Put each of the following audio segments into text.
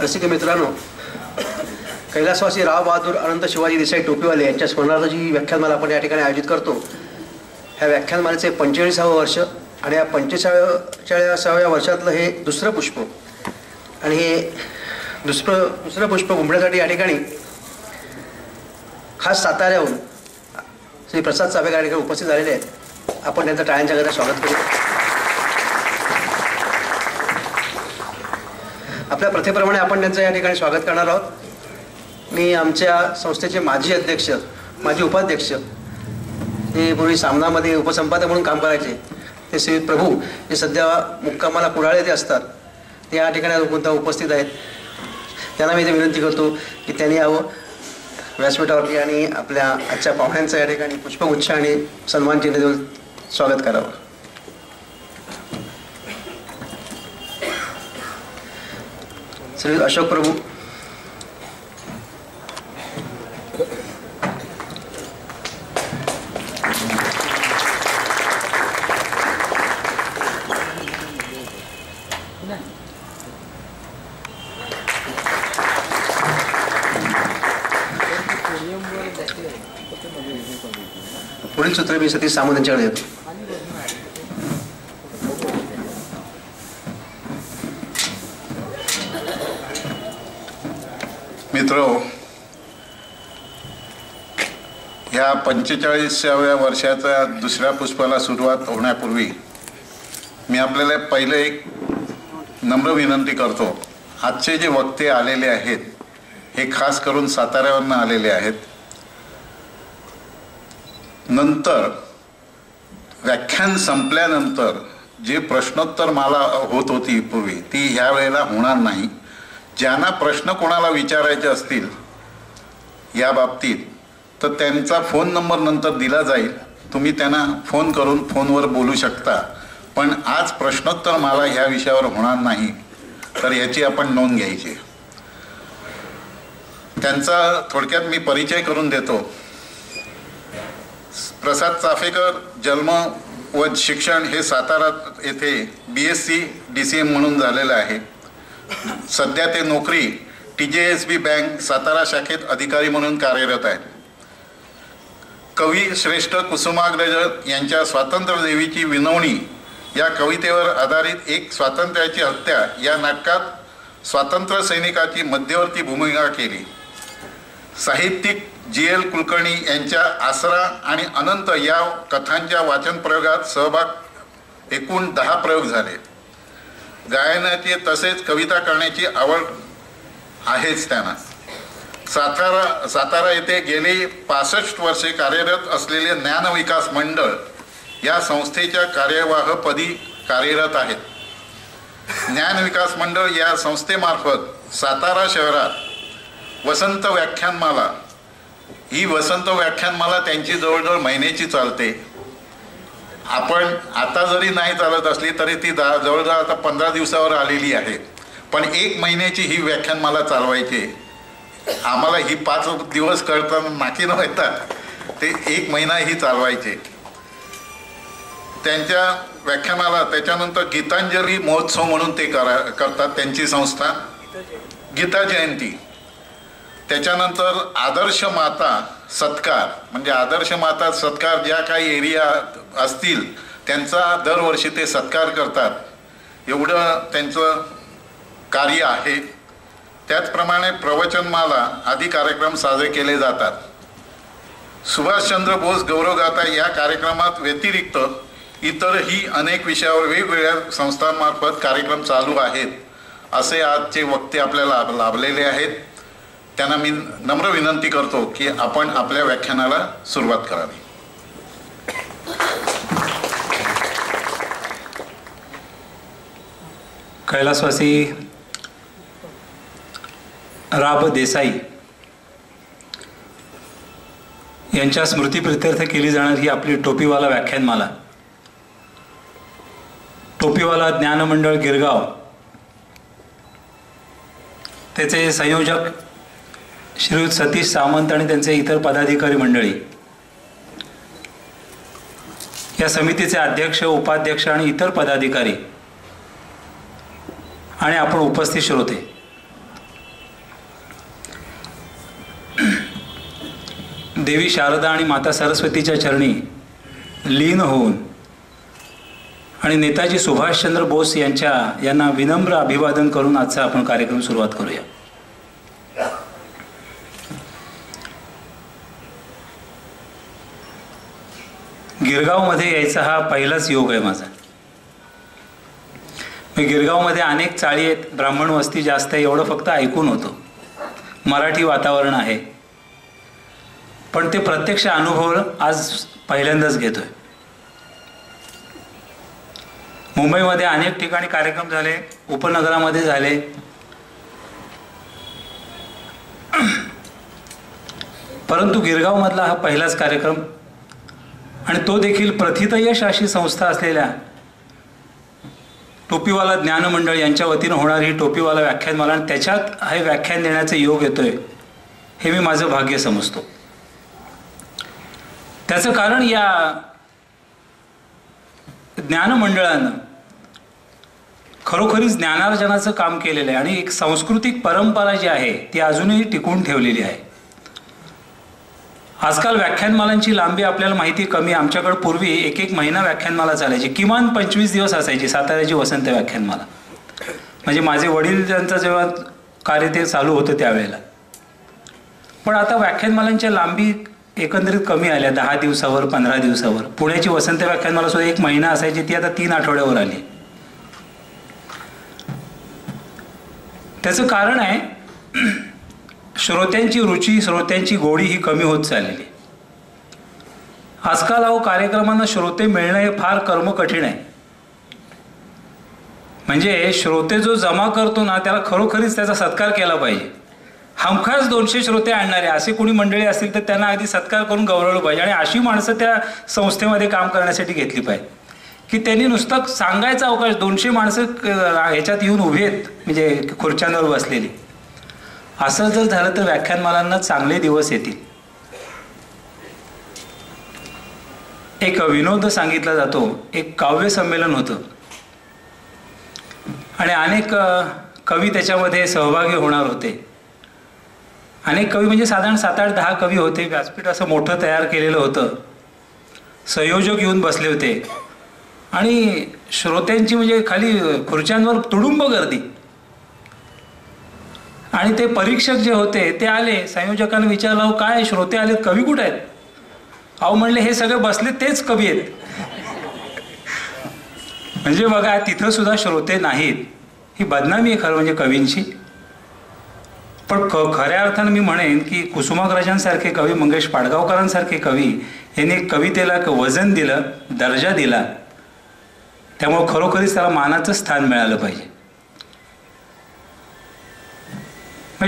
रसिक मित्रांनो, कैलासवासी राव बहादूर अनंत शिवाजी देसाई टोपीवाले यांच्या स्मरणार्थ जी व्याख्यानमाला आपण या ठिकाणी आयोजित करतो, ह्या व्याख्यानमालेचे 45वे वर्ष आणि या 45व्या वर्षातलं हे दुसरं पुष्प आणि हे दुसरं पुष्प उमटण्यासाठी या ठिकाणी खास साताऱ्याहून श्री प्रसाद चाफेकर या ठिकाणी उपस्थित झालेले आहेत. आपण त्यांचं टाळ्यांच्या गजरात स्वागत करू. आपल्या प्रथेप्रमाणे आपण त्यांचं या ठिकाणी स्वागत करणार आहोत. मी आमच्या संस्थेचे माजी अध्यक्ष, माजी उपाध्यक्ष, ते पूर्वी सामनामध्ये उपसंपादक म्हणून काम करायचे, ते श्री प्रभू जे सध्या मुक्कामाला कुडाळे ते असतात, ते या ठिकाणी उपस्थित आहेत. त्यांना मी इथे विनंती करतो की त्यांनी यावं व्यासपीठावरती आणि आपल्या आजच्या पाहुण्यांचं या ठिकाणी पुष्पगुच्छ आणि सन्मान चिन्ह देऊन स्वागत करावं. श्री अशोक प्रभू, पुढील सूत्र मी सतीश सामंत यांच्याकडे येतो. मित्रो, या 45व्या वर्षाच्या दुसऱ्या पुष्पाला सुरुवात होण्यापूर्वी मी आपल्याला पहिले एक नम्र विनंती करतो. आजचे जे वक्ते आलेले आहेत हे खास करून साताऱ्यावरून आलेले आहेत. नंतर व्याख्यान संपल्यानंतर जे प्रश्नोत्तर मला होत होती पूर्वी, ती ह्या वेळेला होणार नाही. ज्यांना प्रश्न कोणाला विचारायचे असतील या बाबतीत तर त्यांचा फोन नंबर नंतर दिला जाईल. तुम्ही त्यांना फोन करून फोनवर बोलू शकता. पण आज प्रश्नोत्तर मला ह्या विषयावर होणार नाही, तर याची आपण नोंद घ्यायची. त्यांचा थोडक्यात मी परिचय करून देतो. प्रसाद चाफेकर जन्म व शिक्षण हे सातारा येथे BSc DCM म्हणून झालेलं आहे. सध्या ते नोकरी TJSB बँक सातारा शाखेत अधिकारी म्हणून कार्यरत आहेत. कवी श्रेष्ठ कुसुमाग्रज यांच्या स्वातंत्र्यदेवीची विनवणी या कवितेवर आधारित एक स्वातंत्र्याची हत्या या नाटकात स्वातंत्र्य सैनिकाची मध्यवर्ती भूमिका केली. साहित्यिक GL कुलकर्णी यांच्या आसरा आणि अनंत या कथांच्या वाचन प्रयोगात सहभाग, एकूण 10 प्रयोग झाले. गायनाची तसेच कविता करण्याची आवड आहेच त्यांना. सातारा येथे गेली 65 वर्षे कार्यरत असलेले ज्ञानविकास मंडळ या संस्थेच्या कार्यवाहपदी कार्यरत आहेत. ज्ञानविकास मंडळ या संस्थेमार्फत सातारा शहरात वसंत व्याख्यानमाला, ही वसंत व्याख्यानमाला त्यांची जवळजवळ महिन्याची चालते. आपण आता जरी नाही चालत असली तरी ती जवळजवळ आता 15 दिवसावर आलेली आहे. पण 1 महिन्याची ही व्याख्यानमाला चालवायची. आम्हाला ही 5 दिवस करताना नाकी न येतात, ते 1 महिना ही चालवायचे. त्यांच्या व्याख्यानाला त्याच्यानंतर गीतांजली महोत्सव म्हणून ते करतात, त्यांची संस्था. गीता जयंती, त्याच्यानंतर आदर्श माता सत्कार, म्हणजे आदर्श माता सत्कार ज्या काही एरिया असतील त्यांचा दरवर्षी ते सत्कार करतात. एवढं त्यांचं कार्य आहे. त्याचप्रमाणे प्रवचनमाला आदी कार्यक्रम साजरे केले जातात. सुभाषचंद्र बोस गौरवगाथा या कार्यक्रमात व्यतिरिक्त इतरही अनेक विषयावर वेगवेगळ्या संस्थांमार्फत कार्यक्रम चालू आहेत. असे आजचे वक्ते आपल्याला लाभलेले आहेत. त्यांना मी नम्र विनंती करतो की आपण आपल्या व्याख्यानाला सुरुवात करावी. कैलासवासी राव देसाई यांच्या स्मृतीप्रित्यर्थ केली जाणारी ही आपली टोपीवाला व्याख्यानमाला, टोपीवाला ज्ञानमंडळ गिरगाव, त्याचे संयोजक श्रीयुत सतीश सामंत आणि त्यांचे इतर पदाधिकारी मंडळी, या समितीचे अध्यक्ष, उपाध्यक्ष आणि इतर पदाधिकारी आणि आपण उपस्थित श्रोते, देवी शारदा आणि माता सरस्वतीच्या चरणी लीन होऊन आणि नेताजी सुभाषचंद्र बोस यांना विनम्र अभिवादन करून आजचा आपण कार्यक्रम सुरुवात करूया. गिरगावमध्ये यायचा हा पहिलाच योग आहे माझा. मी गिरगावमध्ये अनेक चाळी आहेत, ब्राह्मण वस्ती जास्त आहे एवढं फक्त ऐकून होतो. मराठी वातावरण आहे, पण ते प्रत्यक्ष अनुभव आज पहिल्यांदाच घेतोय. मुंबईमध्ये अनेक ठिकाणी कार्यक्रम झाले, उपनगरामध्ये झाले, परंतु गिरगावमधला हा पहिलाच कार्यक्रम आणि तो देखील प्रथितयश अशी संस्था असलेल्या टोपीवाला ज्ञान मंडळ यांच्या वतीनं होणारी ही टोपीवाला व्याख्यानमाला आणि त्याच्यात हे व्याख्यान देण्याचे योग येतोय हे मी माझं भाग्य समजतो. त्याचं कारण या ज्ञान मंडळानं खरोखरीच ज्ञानार्जनाचं काम केलेलं आहे आणि एक सांस्कृतिक परंपरा जी आहे ती अजूनही टिकवून ठेवलेली आहे. आजकाल व्याख्यानमालांची लांबी आपल्याला माहिती कमी. आमच्याकडे पूर्वी एक महिना व्याख्यानमाला चालायची, किमान 25 दिवस असायची साताऱ्याची वसंत व्याख्यानमाला. म्हणजे माझे वडील ज्यांचं जेव्हा कार्य ते चालू होतं त्यावेळेला. पण आता व्याख्यानमालांच्या लांबी एकंदरीत कमी आल्या, 10 दिवसावर 15 दिवसावर. पुण्याची वसंत व्याख्यानमाला सुद्धा 1 महिना असायची, ती आता 3 आठवड्यावर आली. त्याचं कारण आहे श्रोत्यांची रुची, श्रोत्यांची गोडी ही कमी होत चाललेली. आजकाल कार्यक्रमांना श्रोते मिळणं हे फार कर्मकठीण आहे. म्हणजे श्रोते जो जमा करतो ना त्याला खरोखरीच त्याचा सत्कार केला पाहिजे. हमखास 200 श्रोते आणणारे असे कोणी मंडळी असतील तर त्यांना अगदी सत्कार करून गौरवलं पाहिजे. आणि अशी माणसं त्या संस्थेमध्ये काम करण्यासाठी घेतली पाहिजे की त्यांनी नुसतं सांगायचा अवकाश. 200 माणसं ह्याच्यात येऊन उभी आहेत, म्हणजे खुर्च्यांवर बसलेली. असं जर झालं तर व्याख्यानमालांना चांगले दिवस येतील. एक विनोद सांगितला जातो. एक काव्य संमेलन होतं आणि अनेक कवी त्याच्यामध्ये सहभागी होणार होते. अनेक कवी म्हणजे साधारण 7-8-10 कवी होते. व्यासपीठ असं मोठं तयार केलेलं होतं. संयोजक येऊन बसले होते आणि श्रोत्यांची म्हणजे खाली खुर्च्यांवर तुडुंब गर्दी. आणि ते परीक्षक जे होते ते आले, संयोजकांना विचारलं काय श्रोते आलेत, कवी कुठे आहेत? अहो म्हणले हे सगळे बसले तेच कवी आहेत. म्हणजे बघा तिथं सुद्धा श्रोते नाहीत. ही बदनामी आहे खरं म्हणजे कवींची. पण खऱ्या अर्थानं मी म्हणेन की कुसुमाग्रजांसारखे कवी, मंगेश पाडगावकरांसारखे कवी यांनी कवितेला वजन दिलं, दर्जा दिला. त्यामुळे खरोखरीच त्याला मानाचं स्थान मिळालं पाहिजे.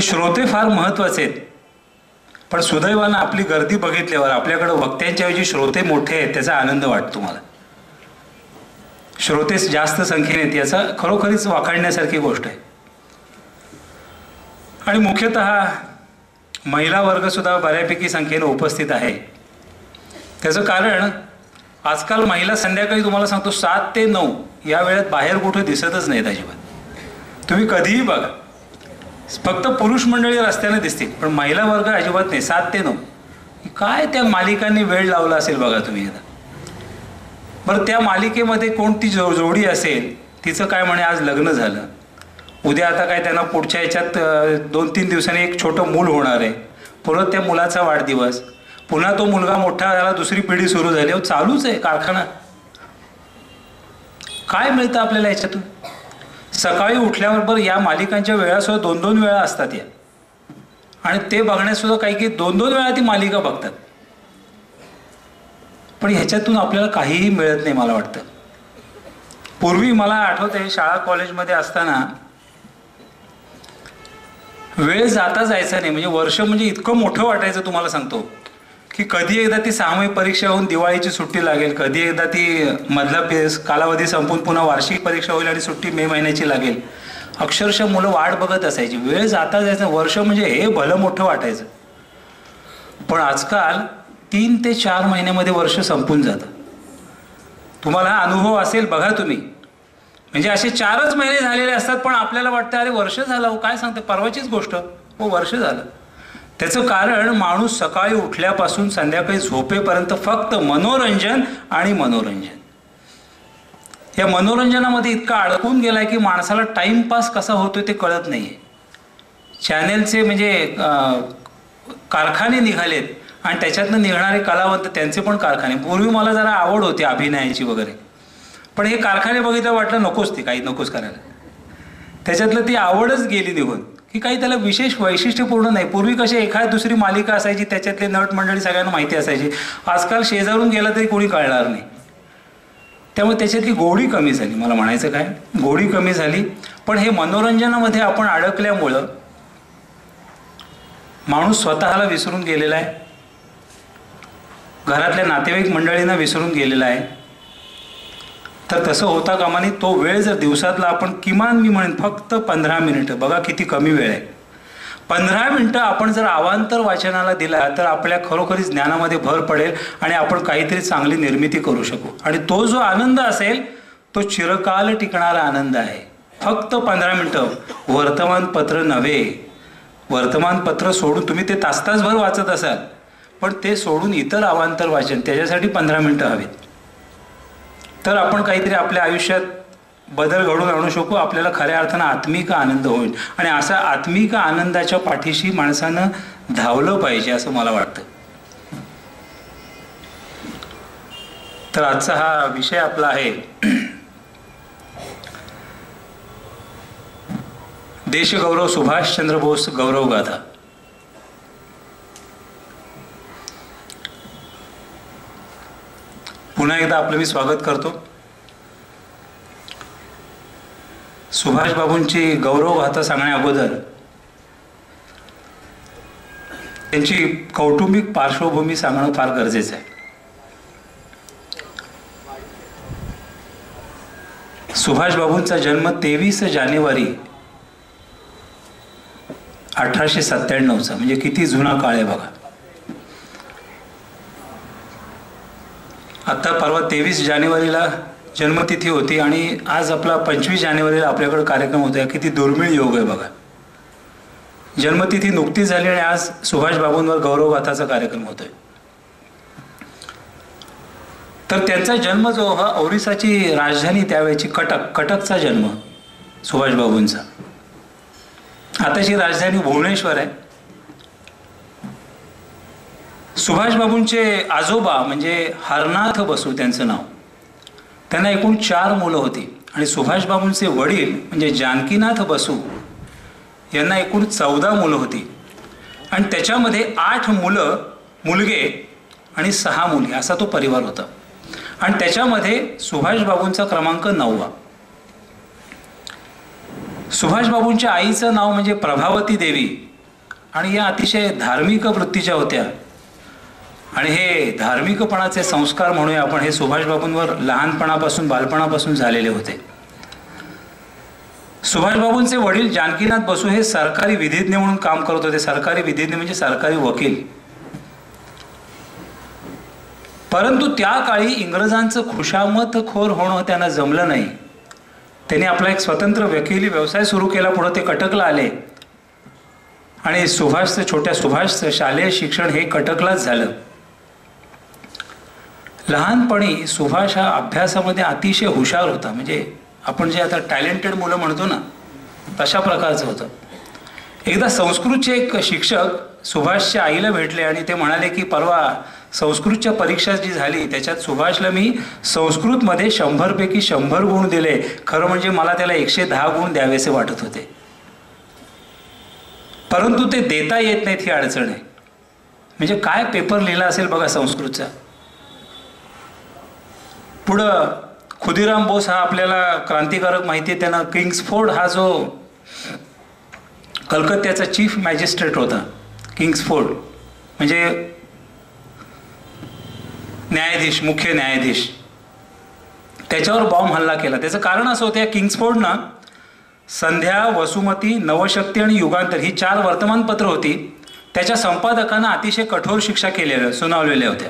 श्रोते फार महत्वाचे आहेत. पण सुदैवानं आपली गर्दी बघितल्यावर आपल्याकडे वक्त्यांच्या ऐवजी श्रोते मोठे आहेत त्याचा आनंद वाटतो मला. श्रोते जास्त संख्येने आहेत याचा खरोखरीच वाखाणण्यासारखी गोष्ट आहे. आणि मुख्यतः महिला वर्ग सुद्धा बऱ्यापैकी संख्येने उपस्थित आहे. त्याचं कारण आजकाल महिला संध्याकाळी तुम्हाला सांगतो 7 ते 9 या वेळेत बाहेर कुठे दिसतच नाहीत अजिबात. तुम्ही कधीही बघा, फक्त पुरुष मंडळी रस्त्याने दिसतील पण महिला वर्ग अजिबात नाही. 7 ते 9 काय त्या मालिकांनी वेळ लावला असेल बघा तुम्ही आता. बरं त्या मालिकेमध्ये कोणती जोडी असेल, तिचं काय म्हणे आज लग्न झालं, उद्या आता काय त्यांना पुढच्या ह्याच्यात 2-3 दिवसांनी एक छोटं मूल होणार आहे, परत त्या मुलाचा वाढदिवस, पुन्हा तो मुलगा मोठा झाला, दुसरी पिढी सुरू झाली. चालूच आहे कारखाना. काय मिळतं आपल्याला याच्यातून? सकाळी उठल्याबरोबर या मालिकांच्या वेळासुद्धा 2-2 वेळा असतात या. आणि ते बघण्यासुद्धा काही 2-2 वेळा ती मालिका बघतात. पण ह्याच्यातून आपल्याला काहीही मिळत नाही मला वाटतं. पूर्वी मला आठवतंय शाळा कॉलेजमध्ये असताना वेळ जाता जायचा नाही. म्हणजे वर्ष म्हणजे इतकं मोठं वाटायचं तुम्हाला सांगतो की कधी एकदा ती 6वी परीक्षा होऊन दिवाळीची सुट्टी लागेल, कधी एकदा ती मधला कालावधी संपून पुन्हा वार्षिक परीक्षा होईल आणि सुट्टी मे महिन्याची लागेल. अक्षरशः मुलं वाट बघत असायची. वेळ जाता जायचं, वर्ष म्हणजे हे भलं मोठं वाटायचं. पण आजकाल 3 ते 4 महिन्यामध्ये वर्ष संपून जातं. तुम्हाला हा अनुभव असेल बघा तुम्ही. म्हणजे असे 4च महिने झालेले असतात पण आपल्याला वाटतं अरे वर्ष झालं, काय सांगते, परवाचीच गोष्ट, हो वर्ष झालं. त्याचं कारण माणूस सकाळी उठल्यापासून संध्याकाळी झोपेपर्यंत फक्त मनोरंजन आणि मनोरंजन. या मनोरंजनामध्ये इतका अडकून गेलाय की माणसाला टाइमपास कसा होतोय ते कळत नाहीये. चॅनेलचे म्हणजे कारखाने निघालेत आणि त्याच्यातनं निघणारे कलावंत त्यांचे पण कारखाने. पूर्वी मला जरा आवड होती अभिनयाची वगैरे, पण हे कारखाने बघितलं वाटलं नकोच, ते काही नकोच करायला. त्याच्यातलं ती आवडच गेली निघून की काही त्याला विशेष वैशिष्ट्यपूर्ण नाही. पूर्वी कशी एखादी दुसरी मालिका असायची, त्याच्यातले नट मंडळी सगळ्यांना माहिती असायची. आजकाल शेजारून गेला तरी कोणी कळणार नाही. त्यामुळे त्याच्यातली गोडी कमी झाली. मला म्हणायचं काय, गोडी कमी झाली. पण हे मनोरंजनामध्ये आपण अडकल्यामुळं माणूस स्वतःला विसरून गेलेला आहे, घरातल्या नातेवाईक मंडळींना विसरून गेलेला आहे. तर तसं होता कामा नये. तो वेळ जर दिवसातला आपण किमान, मी म्हणेन फक्त 15 मिनिटं, बघा किती कमी वेळ आहे, 15 मिनिटं आपण जर अवांतर वाचनाला दिला तर आपल्या खरोखरीच ज्ञानामध्ये भर पडेल आणि आपण काहीतरी चांगली निर्मिती करू शकू. आणि तो जो आनंद असेल तो चिरकाल टिकणारा आनंद आहे. फक्त 15 मिनिटं. वर्तमानपत्र नव्हे, वर्तमानपत्र सोडून तुम्ही ते तासभर वाचत असाल, पण ते सोडून इतर अवांतर वाचन, त्याच्यासाठी 15 मिनिटं हवीत. तर आपण काहीतरी आपल्या आयुष्यात बदल घडवून आणू शकू. आपल्याला खऱ्या अर्थानं आत्मिक आनंद होईल. आणि असा आत्मिक आनंदाच्या पाठीशी माणसानं धावलं पाहिजे असं मला वाटतं. तर आजचा हा विषय आपला आहे देशगौरव सुभाषचंद्र बोस गौरव गाथा. पुन्हा एकदा आपलं मी स्वागत करतो. सुभाष बाबूंची गौरव गाथा सांगण्या अगोदर त्यांची कौटुंबिक पार्श्वभूमी सांगणं फार गरजेचं आहे. सुभाष बाबूंचा जन्म 23 जानेवारी 1897चा, म्हणजे किती जुना काळ आहे बघा. आता परवा 23 जानेवारीला जन्मतिथी होती आणि आज आपला 25 जानेवारीला आपल्याकडे कार्यक्रम होता. किती दुर्मिळ योग आहे बघा. जन्मतिथी नुकतीच झाली आणि आज सुभाष बाबूंवर गौरव गाथाचा कार्यक्रम होतोय. तर त्यांचा जन्म जो हा ओरिसाची राजधानी त्यावेळेची कटकचा जन्म सुभाष बाबूंचा. आताची राजधानी भुवनेश्वर आहे. सुभाष बाबूंचे आजोबा म्हणजे हरनाथ बसू त्यांचं नाव. त्यांना एकूण 4 मुलं होती आणि सुभाष बाबूंचे वडील म्हणजे जानकीनाथ बसू यांना एकूण 14 मुलं होती. आणि त्याच्यामध्ये 8 मुलगे आणि 6 मुली असा तो परिवार होता. आणि त्याच्यामध्ये सुभाष बाबूंचा क्रमांक 9वा. सुभाष बाबूंच्या आईचं नाव म्हणजे प्रभावती देवी आणि या अतिशय धार्मिक वृत्तीच्या होत्या. आणि हे धार्मिकपणाचे संस्कार म्हणूया आपण, हे सुभाष बाबूंवर लहानपणापासून बालपणापासून झालेले होते. सुभाष बाबूंचे वडील जानकीनाथ बसू हे सरकारी विधिज्ञ म्हणून काम करत होते. सरकारी विधिज्ञ म्हणजे सरकारी वकील. परंतु त्या काळी इंग्रजांचं खुशामतखोर होणं त्यांना जमलं नाही. त्यांनी आपला एक स्वतंत्र वकिली व्यवसाय सुरू केला. पुढे ते कटकला आले आणि छोट्या सुभाषचं शालेय शिक्षण हे कटकलाच झालं. लहानपणी सुभाष हा अभ्यासामध्ये अतिशय हुशार होता. म्हणजे आपण जे आता टॅलेंटेड मुलं म्हणतो ना, तशा प्रकारचं होतं. एकदा संस्कृतचे एक शिक्षक सुभाषच्या आईला भेटले आणि ते म्हणाले की परवा संस्कृतच्या परीक्षा जी झाली त्याच्यात सुभाषला मी संस्कृतमध्ये 100 पैकी 100 गुण दिले. खरं म्हणजे मला त्याला 110 गुण द्यावेसे वाटत होते, परंतु ते देता येत नाहीत ही अडचण आहे. म्हणजे काय पेपर लिहिला असेल बघा संस्कृतचा. पुढं खुदिराम बोस हा आपल्याला क्रांतिकारक माहिती आहे. त्यानं किंग्सफोर्ड हा जो कलकत्त्याचा चीफ मॅजिस्ट्रेट होता, किंग्सफोर्ड म्हणजे न्यायाधीश, मुख्य न्यायाधीश, त्याच्यावर बॉम्ब हल्ला केला. त्याचं कारण असं होतं, या किंग्सफोर्डनं संध्या, वसुमती, नवशक्ती आणि युगांतर ही 4 वर्तमानपत्र होती. त्याच्या संपादकांना अतिशय कठोर शिक्षा सुनावलेल्या होत्या.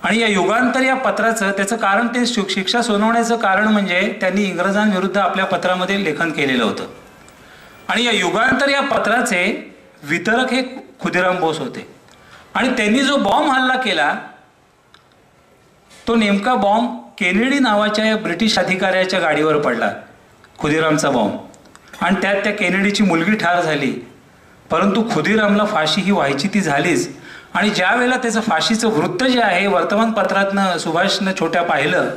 आणि या युगांतर या पत्राचं त्याचं कारण, ते शिक्षा सुनावण्याचं कारण म्हणजे त्यांनी इंग्रजांविरुद्ध आपल्या पत्रामध्ये लेखन केलेलं होतं. आणि या युगांतर या पत्राचे वितरक हे खुदिराम बोस होते आणि त्यांनी जो बॉम्ब हल्ला केला तो नेमका बॉम्ब केनेडी नावाच्या या ब्रिटिश अधिकाऱ्याच्या गाडीवर पडला, खुदिरामचा बॉम्ब, आणि त्यात त्या केनेडीची मुलगी ठार झाली. परंतु खुदिरामला फाशी ही व्हायची ती झालीच. आणि ज्या वेळेला त्याचं फाशीचं वृत्त जे आहे वर्तमानपत्रातनं सुभाषनं छोट्या पाहिलं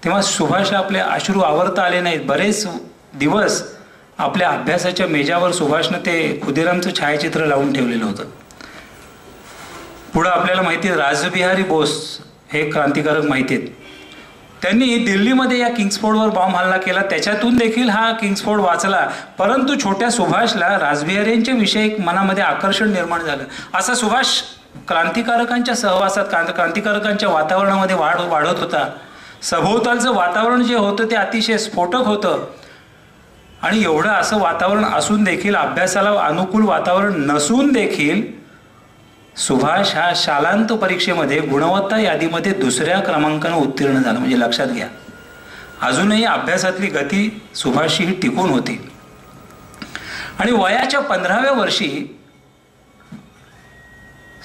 तेव्हा सुभाषला आपले अश्रू आवरता आले नाहीत. बरेच दिवस आपल्या अभ्यासाच्या मेजावर सुभाषनं ते खुदिरामचं छायाचित्र लावून ठेवलेलं होतं. पुढं आपल्याला माहिती आहे रासबिहारी बोस हे क्रांतिकारक माहिती आहेत. त्यांनी दिल्लीमध्ये या किंग्सफोर्डवर बॉम्ब हल्ला केला, त्याच्यातून देखील हा किंग्सफोर्ड वाचला. परंतु छोट्या सुभाषला रासबिहारींच्या विषयी मनामध्ये आकर्षण निर्माण झालं. असा सुभाष क्रांतिकारकांच्या सहवासात क्रांतिकारकांच्या वातावरणामध्ये वाढत होता. सभोवतालचं वातावरण जे होतं ते अतिशय स्फोटक होतं. आणि एवढं असं वातावरण असून देखील, अभ्यासाला अनुकूल वातावरण नसून देखील सुभाष हा शालांत परीक्षेमध्ये गुणवत्ता यादीमध्ये 2ऱ्या क्रमांकाने उत्तीर्ण झाला. म्हणजे लक्षात घ्या, अजूनही अभ्यासातली गती सुभाषची ही टिकून होती. आणि वयाच्या 15व्या वर्षी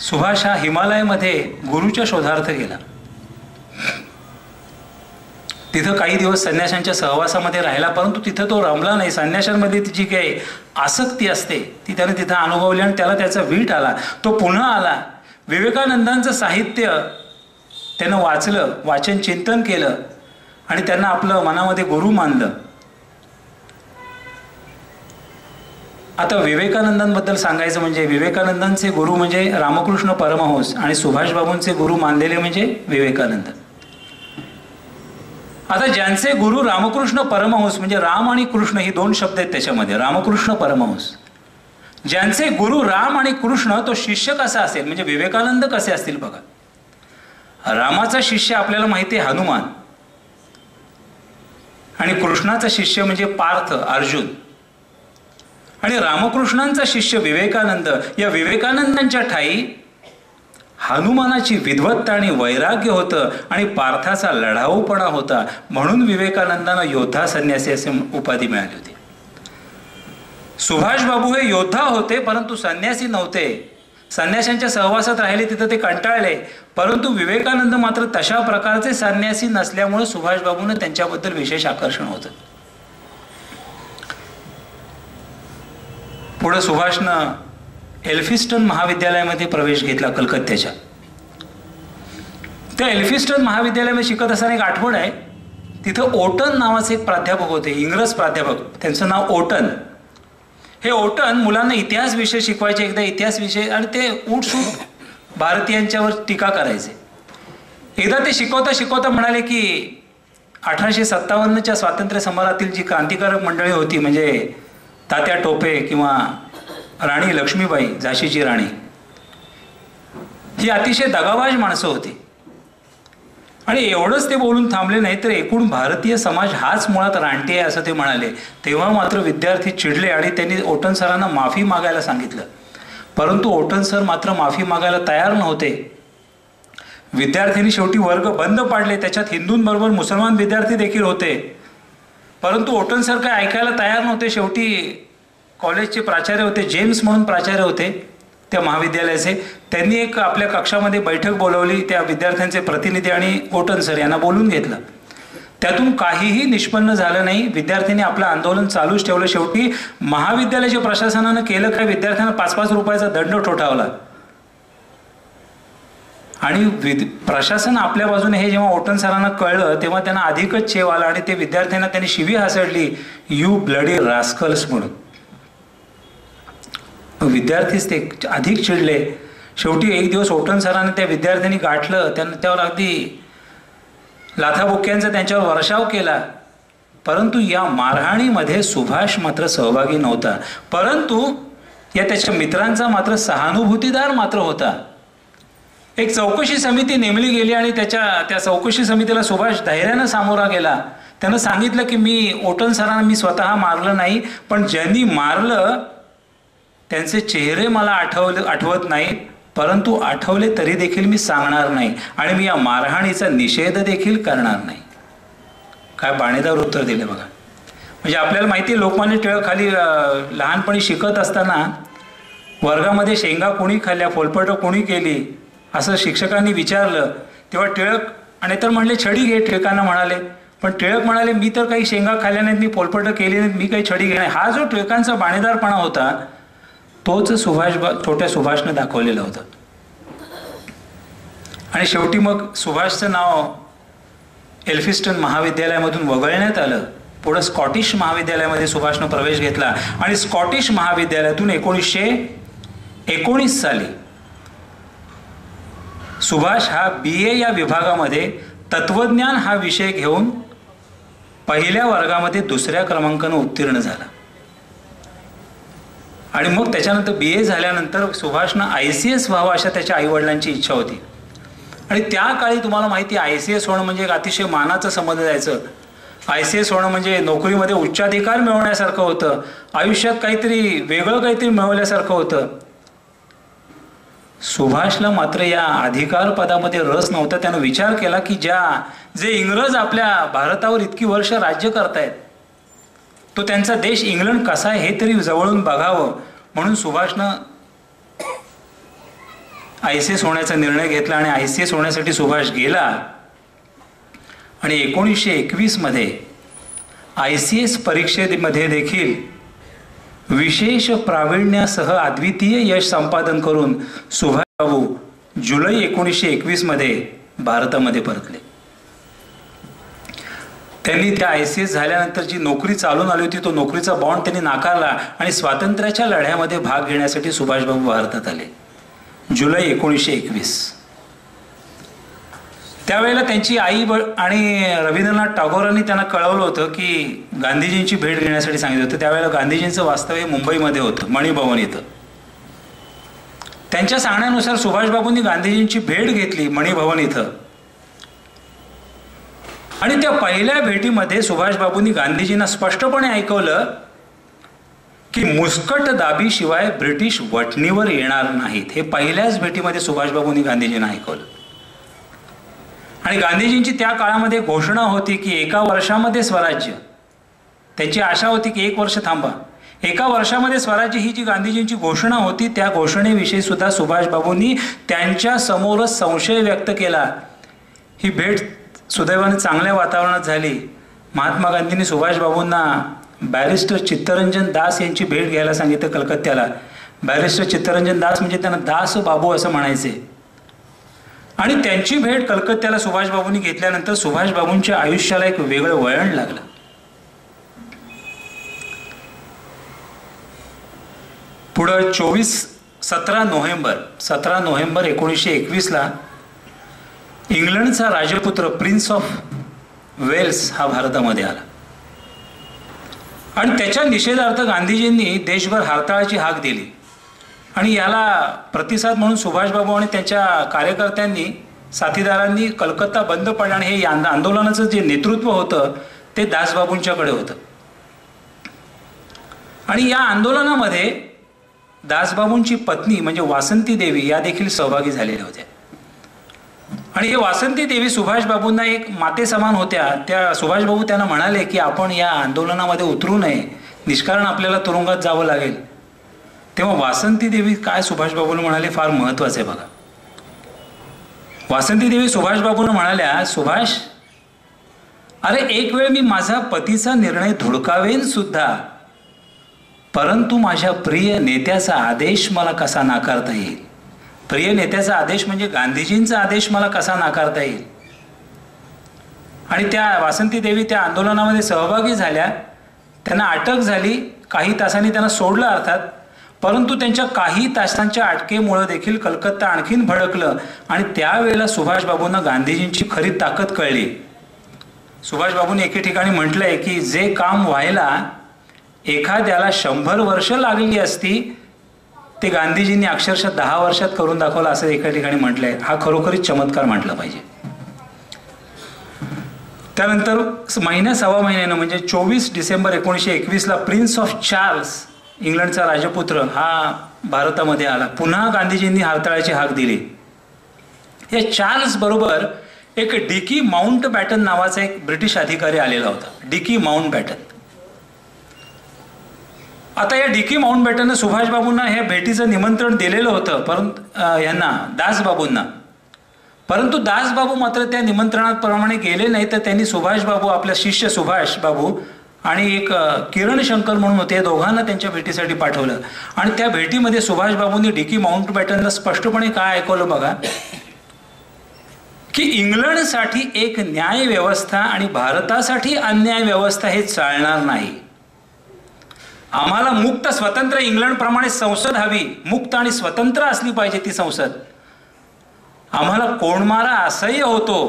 सुभाष हा हिमालयामध्ये गुरुच्या शोधार्थ गेला. तिथं काही दिवस संन्याशांच्या सहवासामध्ये राहिला, परंतु तिथं तो रमला नाही. संन्याशांमध्ये जी काही आसक्ती असते ती त्याने तिथं अनुभवली आणि त्याला त्याचा वीट आला. तो पुन्हा आला. विवेकानंदांचं साहित्य त्यानं वाचलं, वाचन चिंतन केलं आणि त्यांना आपलं मनामध्ये गुरु मानलं. आता विवेकानंदांबद्दल सांगायचं म्हणजे विवेकानंदांचे गुरु म्हणजे रामकृष्ण परमहंस आणि सुभाषबाबूंचे गुरु मानलेले म्हणजे विवेकानंद. आता ज्यांचे गुरु रामकृष्ण परमहंस म्हणजे राम आणि कृष्ण ही 2 शब्द आहेत त्याच्यामध्ये, रामकृष्ण परमहंस. ज्यांचे गुरु राम आणि कृष्ण तो शिष्य कसा असेल म्हणजे विवेकानंद कसे असतील बघा. रामाचा शिष्य आपल्याला माहिती आहे हनुमान आणि कृष्णाचा शिष्य म्हणजे पार्थ अर्जुन आणि रामकृष्णांचा शिष्य विवेकानंद. या विवेकानंदांच्या ठाई हनुमानाची विद्वत्ता आणि वैराग्य होतं आणि पार्थाचा लढाऊपणा होता. म्हणून विवेकानंदांना योद्धा संन्यासी असे उपाधी मिळाली होती. सुभाषबाबू हे योद्धा होते परंतु संन्यासी नव्हते. संन्याशांच्या सहवासात राहिले तिथं ते कंटाळले, परंतु विवेकानंद मात्र तशा प्रकारचे संन्यासी नसल्यामुळे सुभाषबाबूंना त्यांच्याबद्दल विशेष आकर्षण होतं. पुढे सुभाषनं एल्फिस्टन महाविद्यालयामध्ये प्रवेश घेतला कलकत्त्याच्या. त्या एल्फिस्टन महाविद्यालयामध्ये शिकत असताना एक आठवण आहे. तिथं ओटन नावाचे एक प्राध्यापक होते, इंग्रज प्राध्यापक. त्यांचं नाव ओटन. हे ओटन मुलांना इतिहास विषय शिकवायचे. एकदा इतिहास विषय आणि ते उठसूट भारतीयांच्यावर टीका करायचे. एकदा ते शिकवता शिकवता म्हणाले की 1857च्या स्वातंत्र्य समरातील जी क्रांतिकारक मंडळी होती म्हणजे तात्या टोपे किंवा राणी लक्ष्मीबाई झाशीची राणी, ही अतिशय दगाबाज माणसं होती. आणि एवढंच ते बोलून थांबले नाही तर एकूण भारतीय समाज हाच मुळात रानटी आहे असं ते म्हणाले. तेव्हा मात्र विद्यार्थी चिडले आणि त्यांनी ओटन सरांना माफी मागायला सांगितलं. परंतु ओटन सर मात्र माफी मागायला तयार नव्हते. विद्यार्थ्यांनी शेवटी वर्ग बंद पाडले. त्याच्यात हिंदूंबरोबर मुसलमान विद्यार्थी देखील होते. परंतु ओटन सर काय ऐकायला तयार नव्हते. शेवटी कॉलेजचे प्राचार्य होते, जेम्स म्हणून प्राचार्य होते त्या महाविद्यालयाचे, त्यांनी एक आपल्या कक्षामध्ये बैठक बोलवली. त्या विद्यार्थ्यांचे प्रतिनिधी आणि ओटन सर यांना बोलून घेतलं. त्यातून काहीही निष्पन्न झालं नाही. विद्यार्थ्यांनी आपलं आंदोलन चालूच ठेवलं. शेवटी महाविद्यालयाच्या प्रशासनानं केलं काय, विद्यार्थ्यांना 5-5 रुपयाचा दंड ठोठावला. आणि प्रशासन आपल्या बाजूने हे जेव्हा ओटन सरांना कळलं तेव्हा त्यांना अधिकच चेव आला आणि ते विद्यार्थ्यांना त्यांनी शिवी हासडली, यू ब्लडी रास्कल्स म्हणून. विद्यार्थीच ते अधिक चिडले. शेवटी एक दिवस ओटन सरांनी त्या विद्यार्थ्यांनी गाठलं. त्यावर अगदी लाथाबुक्क्यांचा त्यांच्यावर वर्षाव केला. परंतु या मारहाणीमध्ये सुभाष मात्र सहभागी नव्हता. परंतु या त्याच्या मित्रांचा मात्र सहानुभूतीदार मात्र होता. एक चौकशी समिती नेमली गेली आणि त्या चौकशी समितीला सुभाष धैर्यानं सामोरा गेला. त्यानं सांगितलं की मी ओटन सरांना मी स्वतः मारलं नाही, पण ज्यांनी मारलं त्यांचे चेहरे मला आठवत नाही, परंतु आठवले तरी देखील मी सांगणार नाही आणि मी या मारहाणीचा निषेध देखील करणार नाही. काय बाणेदार उत्तर दिले बघा. म्हणजे आपल्याला माहिती आहे लोकमान्य टिळक खाली लहानपणी शिकत असताना वर्गामध्ये शेंगा कोणी खाल्ल्या, फोलपटं कोणी केली असं शिक्षकांनी विचारलं तेव्हा टिळक आणि तर म्हणले छडी घे. टिळकांना म्हणाले, पण टिळक म्हणाले मी तर काही शेंगा खाल्ल्या नाहीत, मी फोलपटं केली नाहीत, मी काही छडी घेणार. हा जो टिळकांचा बाणेदारपणा होता तोच छोट्या सुभाषनं दाखवलेला होता. आणि शेवटी मग सुभाषचं नाव एल्फिस्टन महाविद्यालयामधून वगळण्यात आलं. पुढं स्कॉटिश महाविद्यालयामध्ये सुभाषनं प्रवेश घेतला आणि स्कॉटिश महाविद्यालयातून 1919 साली सुभाष हा BA या विभागामध्ये तत्वज्ञान हा विषय घेऊन पहिल्या वर्गामध्ये 2ऱ्या क्रमांकानं उत्तीर्ण झाला. आणि मग त्याच्यानंतर BA झाल्यानंतर सुभाषनं ICS व्हावं अशा त्याच्या आईवडिलांची इच्छा होती. आणि त्या काळी तुम्हाला माहिती आहे ICS होणं म्हणजे एक अतिशय मानाचं समजलं जायचं. ICS होणं म्हणजे नोकरीमध्ये उच्चाधिकार मिळवण्यासारखं होतं, आयुष्यात काहीतरी वेगळं काहीतरी मिळवल्यासारखं होतं. सुभाषला मात्र या अधिकार पदामध्ये रस नव्हता. त्यानं विचार केला की जे इंग्रज आपल्या भारतावर इतकी वर्ष राज्य करतायत तो त्यांचा देश इंग्लंड कसा आहे हे तरी जवळून बघावं. म्हणून सुभाषनं ICS होण्याचा निर्णय घेतला आणि ICS होण्यासाठी सुभाष गेला. आणि 1921 मध्ये ICS परीक्षेमध्ये देखील विशेष प्रावीण्यासह अद्वितीय यश संपादन करून सुभाषबाबू जुलै 1921 मध्ये भारतामध्ये परतले. त्यांनी त्या ICS झाल्यानंतर जी नोकरी चालून आली होती तो नोकरीचा बॉन्ड त्यांनी नाकारला आणि स्वातंत्र्याच्या लढ्यामध्ये भाग घेण्यासाठी सुभाषबाबू भारतात आले जुलै 1921. त्यावेळेला त्यांची आई आणि रवींद्रनाथ टागोरांनी त्यांना कळवलं होतं की गांधीजींची भेट घेण्यासाठी सांगितलं होतं. त्यावेळेला गांधीजींचं वास्तव्य मुंबईमध्ये होतं, मणिभवन इथं. त्यांच्या सांगण्यानुसार सुभाषबाबूंनी गांधीजींची भेट घेतली मणिभवन इथं. आणि त्या पहिल्या भेटीमध्ये सुभाषबाबूंनी गांधीजींना स्पष्टपणे ऐकवलं की मुस्कट दाबीशिवाय ब्रिटिश वठणीवर येणार नाहीत. हे पहिल्याच भेटीमध्ये सुभाषबाबूंनी गांधीजींना ऐकवलं. आणि गांधीजींची त्या काळामध्ये घोषणा होती की 1 वर्षामध्ये स्वराज्य. त्यांची आशा होती की 1 वर्ष थांबा, 1 वर्षामध्ये स्वराज्य ही जी गांधीजींची घोषणा होती त्या घोषणेविषयी सुद्धा सुभाषबाबूंनी त्यांच्या समोरच संशय व्यक्त केला. ही भेट सुदैवाने चांगल्या वातावरणात झाली. महात्मा गांधींनी सुभाषबाबूंना बॅरिस्टर चित्तरंजन दास यांची भेट घ्यायला सांगितलं कलकत्त्याला. बॅरिस्टर चित्तरंजन दास म्हणजे त्यांना दास बाबू असं म्हणायचे. आणि त्यांची भेट कलकत्त्याला सुभाषबाबूंनी घेतल्यानंतर सुभाषबाबूंच्या आयुष्याला एक वेगळं वळण लागलं. पुढं 17 नोव्हेंबर 1921 इंग्लंडचा राजपुत्र प्रिन्स ऑफ वेल्स हा भारतामध्ये आला. आणि त्याच्या निषेधार्थ गांधीजींनी देशभर हरताळाची हाक दिली. आणि याला प्रतिसाद म्हणून सुभाषबाबू आणि त्यांच्या कार्यकर्त्यांनी साथीदारांनी कलकत्ता बंद पडला. आणि हे आंदोलनाचं जे नेतृत्व होतं ते दासबाबूंच्याकडे होतं. आणि या आंदोलनामध्ये दासबाबूंची पत्नी म्हणजे वासंती देवी या देखील सहभागी झालेल्या होत्या. आणि हे वासंती देवी सुभाषबाबूंना एक माते समान होत्या. त्या सुभाषबाबू त्यांना म्हणाले की आपण या आंदोलनामध्ये उतरू नये, निष्कारण आपल्याला तुरुंगात जावं लागेल. तेव्हा वासंती देवी काय सुभाषबाबूंना म्हणाले फार महत्वाचे बघा. वासंती देवी सुभाषबाबूंना म्हणाल्या, सुभाष अरे एक वेळ मी माझा पतीचा निर्णय धुडकावेन सुद्धा, परंतु माझ्या प्रिय नेत्याचा आदेश मला कसा नाकारता येईल. प्रिय नेत्याचा आदेश म्हणजे गांधीजींचा आदेश मला कसा नाकारता येईल. आणि त्या वासंती देवी त्या आंदोलनामध्ये सहभागी झाल्या. त्यांना अटक झाली, काही तासांनी त्यांना सोडलं अर्थात. परंतु त्यांच्या काही तासांच्या अटकेमुळे देखील कलकत्ता आणखीन भडकलं. आणि त्यावेळेला सुभाषबाबूंना गांधीजींची खरी ताकद कळली. सुभाषबाबूंनी एके ठिकाणी म्हटलंय की जे काम व्हायला एखाद्याला 100 वर्ष लागली असती ते गांधीजींनी अक्षरशः 10 वर्षात करून दाखवलं असं एका ठिकाणी म्हटलंय. हा खरोखरीच चमत्कार म्हटला पाहिजे. त्यानंतर सव्वा महिन्यानं म्हणजे 24 डिसेंबर 1921 प्रिन्स ऑफ चार्ल्स इंग्लंडचा राजपुत्र हा भारतामध्ये आला. पुन्हा गांधीजींनी हरताळाची हाक दिली. या चार्ल्स बरोबर एक डिकी माउंट बॅटन नावाचा एक ब्रिटिश अधिकारी आलेला होता. डिकी माउंट बॅटन आता या डी.के. माऊंटबॅटननं सुभाषबाबूंना ह्या भेटीचं निमंत्रण दिलेलं होतं, परंतु यांना दासबाबूंना, परंतु दासबाबू मात्र त्या निमंत्रणाप्रमाणे गेले नाही. तर त्यांनी सुभाषबाबू, आपल्या शिष्य सुभाषबाबू आणि एक किरण शंकर म्हणून होते, या दोघांना त्यांच्या भेटीसाठी पाठवलं. आणि त्या भेटीमध्ये सुभाषबाबूंनी डी.के. माऊंटबॅटनला स्पष्टपणे काय ऐकवलं बघा, की इंग्लंडसाठी एक न्याय व्यवस्था आणि भारतासाठी अन्याय व्यवस्था हे चालणार नाही. आम्हाला मुक्त स्वतंत्र इंग्लंडप्रमाणे संसद हवी, मुक्त आणि स्वतंत्र असली पाहिजे ती संसद. आम्हाला कोणमारा असह्य होतो,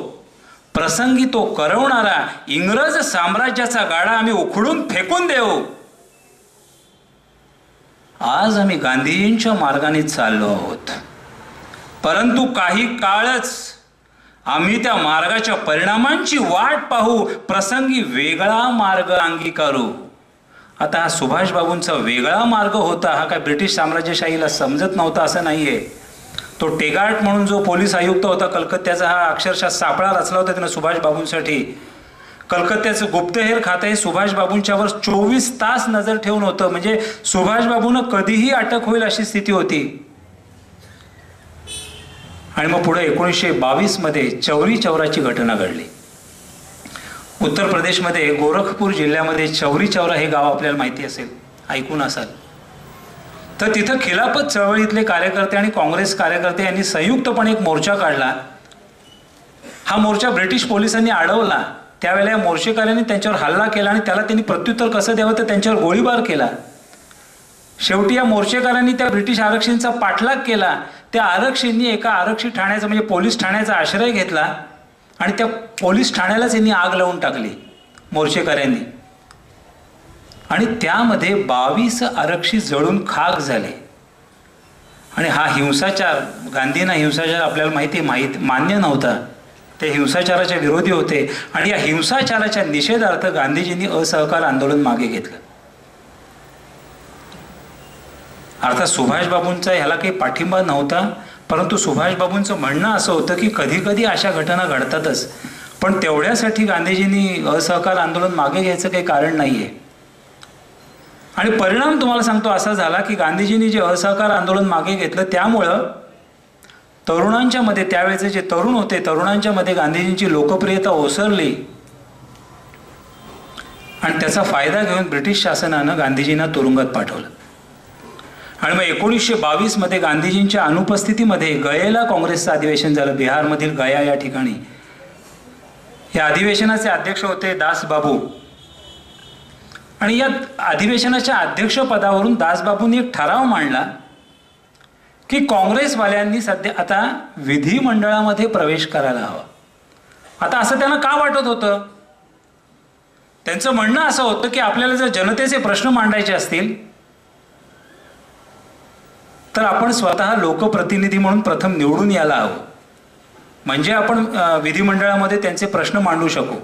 प्रसंगी तो करवणारा इंग्रज साम्राज्याचा गाडा आम्ही उखडून फेकून देऊ. आज आम्ही गांधीजींच्या मार्गाने चाललो आहोत, परंतु काही काळच आम्ही त्या मार्गाच्या परिणामांची वाट पाहू, प्रसंगी वेगळा मार्ग अंगीकारू. आता हा सुभाषबाबूंचा वेगळा मार्ग होता, हा काय ब्रिटिश साम्राज्यशाहीला समजत नव्हता असं नाहीये. तो टेगार्ट म्हणून जो पोलीस आयुक्त होता कलकत्त्याचा, हा अक्षरशः सापळा रचला होता त्यानं सुभाषबाबूंसाठी. कलकत्त्याचं गुप्तहेर खातं हे सुभाषबाबूंच्यावर 24 तास नजर ठेवून होतं, म्हणजे सुभाषबाबूंना कधीही अटक होईल अशी स्थिती होती. आणि मग पुढे 1922 मध्ये चौरी चौराची घटना घडली. उत्तर प्रदेशमध्ये गोरखपूर जिल्ह्यामध्ये चौरी चौरा हे गाव आपल्याला माहिती असेल, ऐकून असाल. तर तिथं खिलाफत चळवळीतले कार्यकर्ते आणि काँग्रेस कार्यकर्ते यांनी संयुक्तपणे एक मोर्चा काढला. हा मोर्चा ब्रिटिश पोलिसांनी अडवला. त्यावेळेला या मोर्चेकऱ्यांनी त्यांच्यावर हल्ला केला आणि त्याला त्यांनी प्रत्युत्तर कसं द्यावं तर त्यांच्यावर गोळीबार केला. शेवटी या मोर्चेकऱ्यांनी त्या ब्रिटिश आरक्षींचा पाठलाग केला. त्या आरक्षींनी एका आरक्षी ठाण्याचा म्हणजे पोलीस ठाण्याचा आश्रय घेतला आणि त्या पोलीस ठाण्यालाच यांनी आग लावून टाकली मोर्चेकऱ्यांनी. आणि त्यामध्ये 22 आरक्षी जळून खाक झाले. आणि हा हिंसाचार, गांधींना हिंसाचार आपल्याला मान्य नव्हता, ते हिंसाचाराच्या विरोधी होते. आणि या हिंसाचाराच्या निषेधार्थ गांधीजींनी असहकार आंदोलन मागे घेतलं. अर्थात सुभाषबाबूंचा ह्याला काही पाठिंबा नव्हता, परंतु सुभाषबाबूंचं म्हणणं असं होतं की कधी कधी अशा घटना घडतातच, पण तेवढ्यासाठी गांधीजींनी असहकार आंदोलन मागे घ्यायचं काही कारण नाहीये. आणि परिणाम तुम्हाला सांगतो असा झाला की गांधीजींनी जे असहकार आंदोलन मागे घेतलं त्यामुळं तरुणांच्या मध्ये, त्यावेळेचे जे तरुण होते तरुणांच्या मध्ये गांधीजींची लोकप्रियता ओसरली. आणि त्याचा फायदा घेऊन ब्रिटिश शासनानं गांधीजींना तुरुंगात पाठवलं. आणि मग 1922 मध्ये गांधीजींच्या अनुपस्थितीमध्ये गयेला काँग्रेसचं अधिवेशन झालं, बिहारमधील गया या ठिकाणी. या अधिवेशनाचे अध्यक्ष होते दासबाबू. आणि या अधिवेशनाच्या अध्यक्षपदावरून दासबाबूंनी एक ठराव मांडला की काँग्रेसवाल्यांनी सध्या आता विधिमंडळामध्ये प्रवेश करायला हवा. आता असं त्यांना का वाटत होतं? त्यांचं म्हणणं असं होतं की आपल्याला जर जनतेचे प्रश्न मांडायचे असतील तर आपण स्वतः लोकप्रतिनिधी म्हणून प्रथम निवडून यायला हवं, म्हणजे आपण विधिमंडळामध्ये त्यांचे प्रश्न मांडू शकू.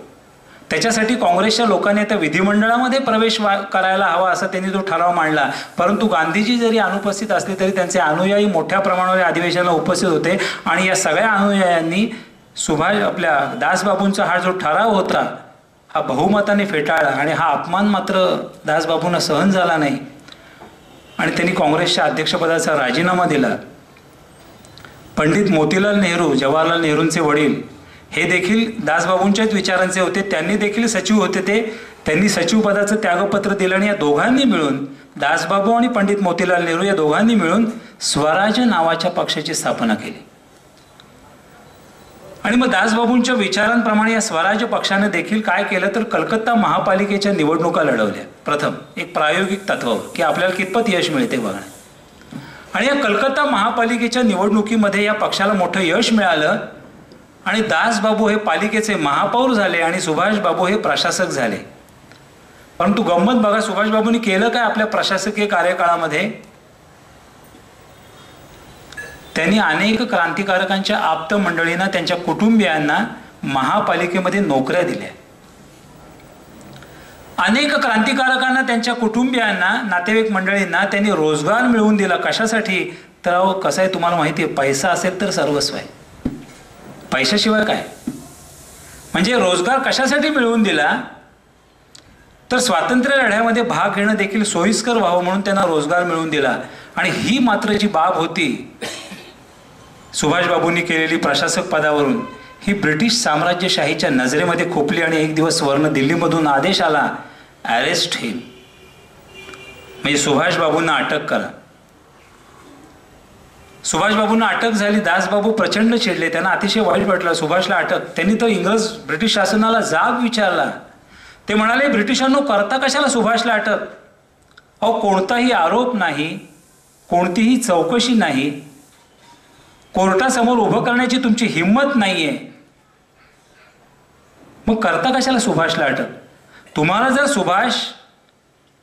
त्याच्यासाठी काँग्रेसच्या लोकांनी आता विधिमंडळामध्ये प्रवेश करायला हवा असा त्यांनी तो ठराव मांडला. परंतु गांधीजी जरी अनुपस्थित असले तरी त्यांचे अनुयायी मोठ्या प्रमाणावर अधिवेशनाला उपस्थित होते. आणि या सगळ्या अनुयायांनी आपल्या दासबाबूंचा हा जो ठराव होता हा बहुमताने फेटाळला. आणि हा अपमान मात्र दासबाबूंना सहन झाला नाही आणि त्यांनी काँग्रेसच्या अध्यक्षपदाचा राजीनामा दिला. पंडित मोतीलाल नेहरू, जवाहरलाल नेहरूंचे वडील, हे देखील दासबाबूंच्याच विचारांचे होते. त्यांनी देखील सचिव होते. त्यांनी सचिव पदाचं त्यागपत्र दिलं आणि या दोघांनी मिळून, दासबाबू आणि पंडित मोतीलाल नेहरू या दोघांनी मिळून स्वराज नावाच्या पक्षाची स्थापना केली. आणि मग दासबाबूंच्या विचारांप्रमाणे या स्वराज्य पक्षाने देखील काय केलं तर कलकत्ता महापालिकेच्या निवडणुका लढवल्या. प्रथम एक प्रायोगिक तत्व की आपल्याला कितपत यश मिळते बघा. आणि या कलकत्ता महापालिकेच्या निवडणुकीमध्ये या पक्षाला मोठं यश मिळालं आणि दासबाबू हे पालिकेचे महापौर झाले आणि सुभाषबाबू हे प्रशासक झाले. परंतु गंमत बघा, सुभाषबाबूंनी केलं काय आपल्या प्रशासकीय कार्यकाळामध्ये? त्यांनी अनेक क्रांतिकारकांच्या आप्त मंडळींना, त्यांच्या कुटुंबियांना महापालिकेमध्ये नोकऱ्या दिल्या. अनेक क्रांतिकारकांना, त्यांच्या कुटुंबियांना, नातेवाईक मंडळींना त्यांनी रोजगार मिळवून दिला. कशासाठी? तर कसं आहे तुम्हाला माहिती आहे, पैसा असेल तर सर्वस्व आहे, पैशाशिवाय काय. म्हणजे रोजगार कशासाठी मिळवून दिला तर स्वातंत्र्य लढ्यामध्ये भाग घेणं देखील सोयीस्कर व्हावं म्हणून त्यांना रोजगार मिळवून दिला. आणि ही मात्र जी बाब होती सुभाषबाबूंनी केलेली प्रशासक पदावरून, ही ब्रिटिश साम्राज्यशाहीच्या नजरेमध्ये खोपली आणि एक दिवस वर्ण दिल्लीमधून आदेश आला, अरेस्ट हिम, म्हणजे सुभाषबाबूंना अटक करा. सुभाषबाबूंना अटक झाली. दासबाबू प्रचंड चिडले, त्यांना अतिशय वाईट वाटलं. सुभाषला अटक. त्यांनी तर ब्रिटिश शासनाला जाब विचारला. ते म्हणाले, ब्रिटिशांनो करता कशाला सुभाषला अटक? अहो कोणताही आरोप नाही, कोणतीही चौकशी नाही, कोर्टासमोर उभं करण्याची तुमची हिंमत नाहीये, मग करता कशाला सुभाषला अटक? तुम्हाला जर सुभाष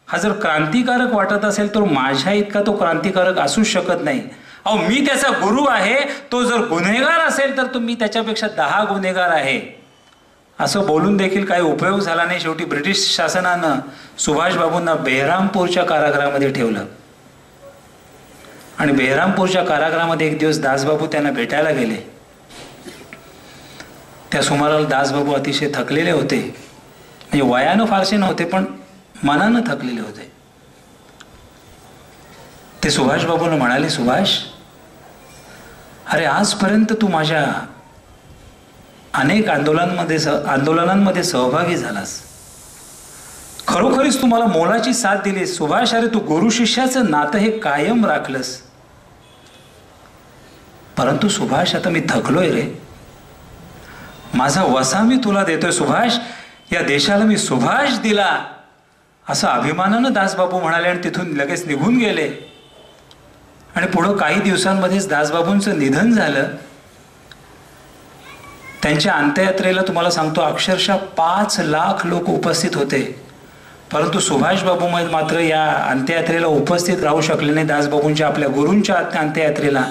हा जर क्रांतिकारक वाटत असेल तर माझ्या इतका तो क्रांतिकारक असूच शकत नाही. अहो मी त्याचा गुरु आहे, तो जर गुन्हेगार असेल तर मी त्याच्यापेक्षा 10 गुन्हेगार आहे. असं बोलून देखील काही उपयोग झाला नाही. शेवटी ब्रिटिश शासनानं सुभाषबाबूंना बेहरामपूरच्या कारागृहामध्ये ठेवलं. आणि बेहरामपूरच्या कारागृहामध्ये एक दिवस दासबाबू त्यांना भेटायला गेले. त्या सुमाराला दासबाबू अतिशय थकलेले होते, म्हणजे वयानं फारसे नव्हते पण मनानं थकलेले होते. ते सुभाषबाबूंना म्हणाले, सुभाष, अरे आजपर्यंत तू माझ्या अनेक आंदोलनांमध्ये सहभागी झालास, खरोखरीच तू मला मोलाची साथ दिलीस. सुभाष, अरे तू गुरु शिष्याचं नातं हे कायम राखलंस. परंतु सुभाष, आता मी थकलोय रे, माझा वसा मी तुला देतोय. सुभाष, या देशाला मी सुभाष दिला, असं अभिमानानं दासबाबू म्हणाले आणि तिथून लगेच निघून गेले. आणि पुढं काही दिवसांमध्येच दासबाबूंचं निधन झालं. त्यांच्या अंत्ययात्रेला तुम्हाला सांगतो अक्षरशः 5 लाख लोक उपस्थित होते. परंतु सुभाषबाबू मात्र या अंत्ययात्रेला उपस्थित राहू शकले नाही, दासबाबूंच्या आपल्या गुरूंच्या अंत्ययात्रेला.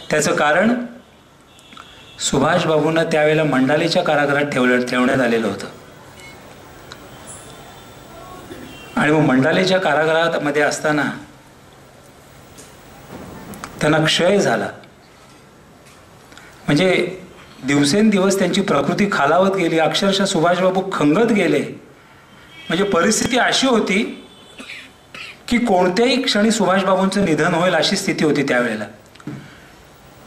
त्याचं कारण सुभाषबाबूंना त्यावेळेला मंडालेच्या कारागृहात ठेवण्यात आलेलं होतं. आणि मग मंडालेच्या कारागृहामध्ये असताना त्यांना क्षय झाला. म्हणजे दिवसेंदिवस त्यांची प्रकृती खालावत गेली. अक्षरशः सुभाषबाबू खंगत गेले. म्हणजे परिस्थिती अशी होती की कोणत्याही क्षणी सुभाषबाबूंचं निधन होईल अशी स्थिती होती त्यावेळेला.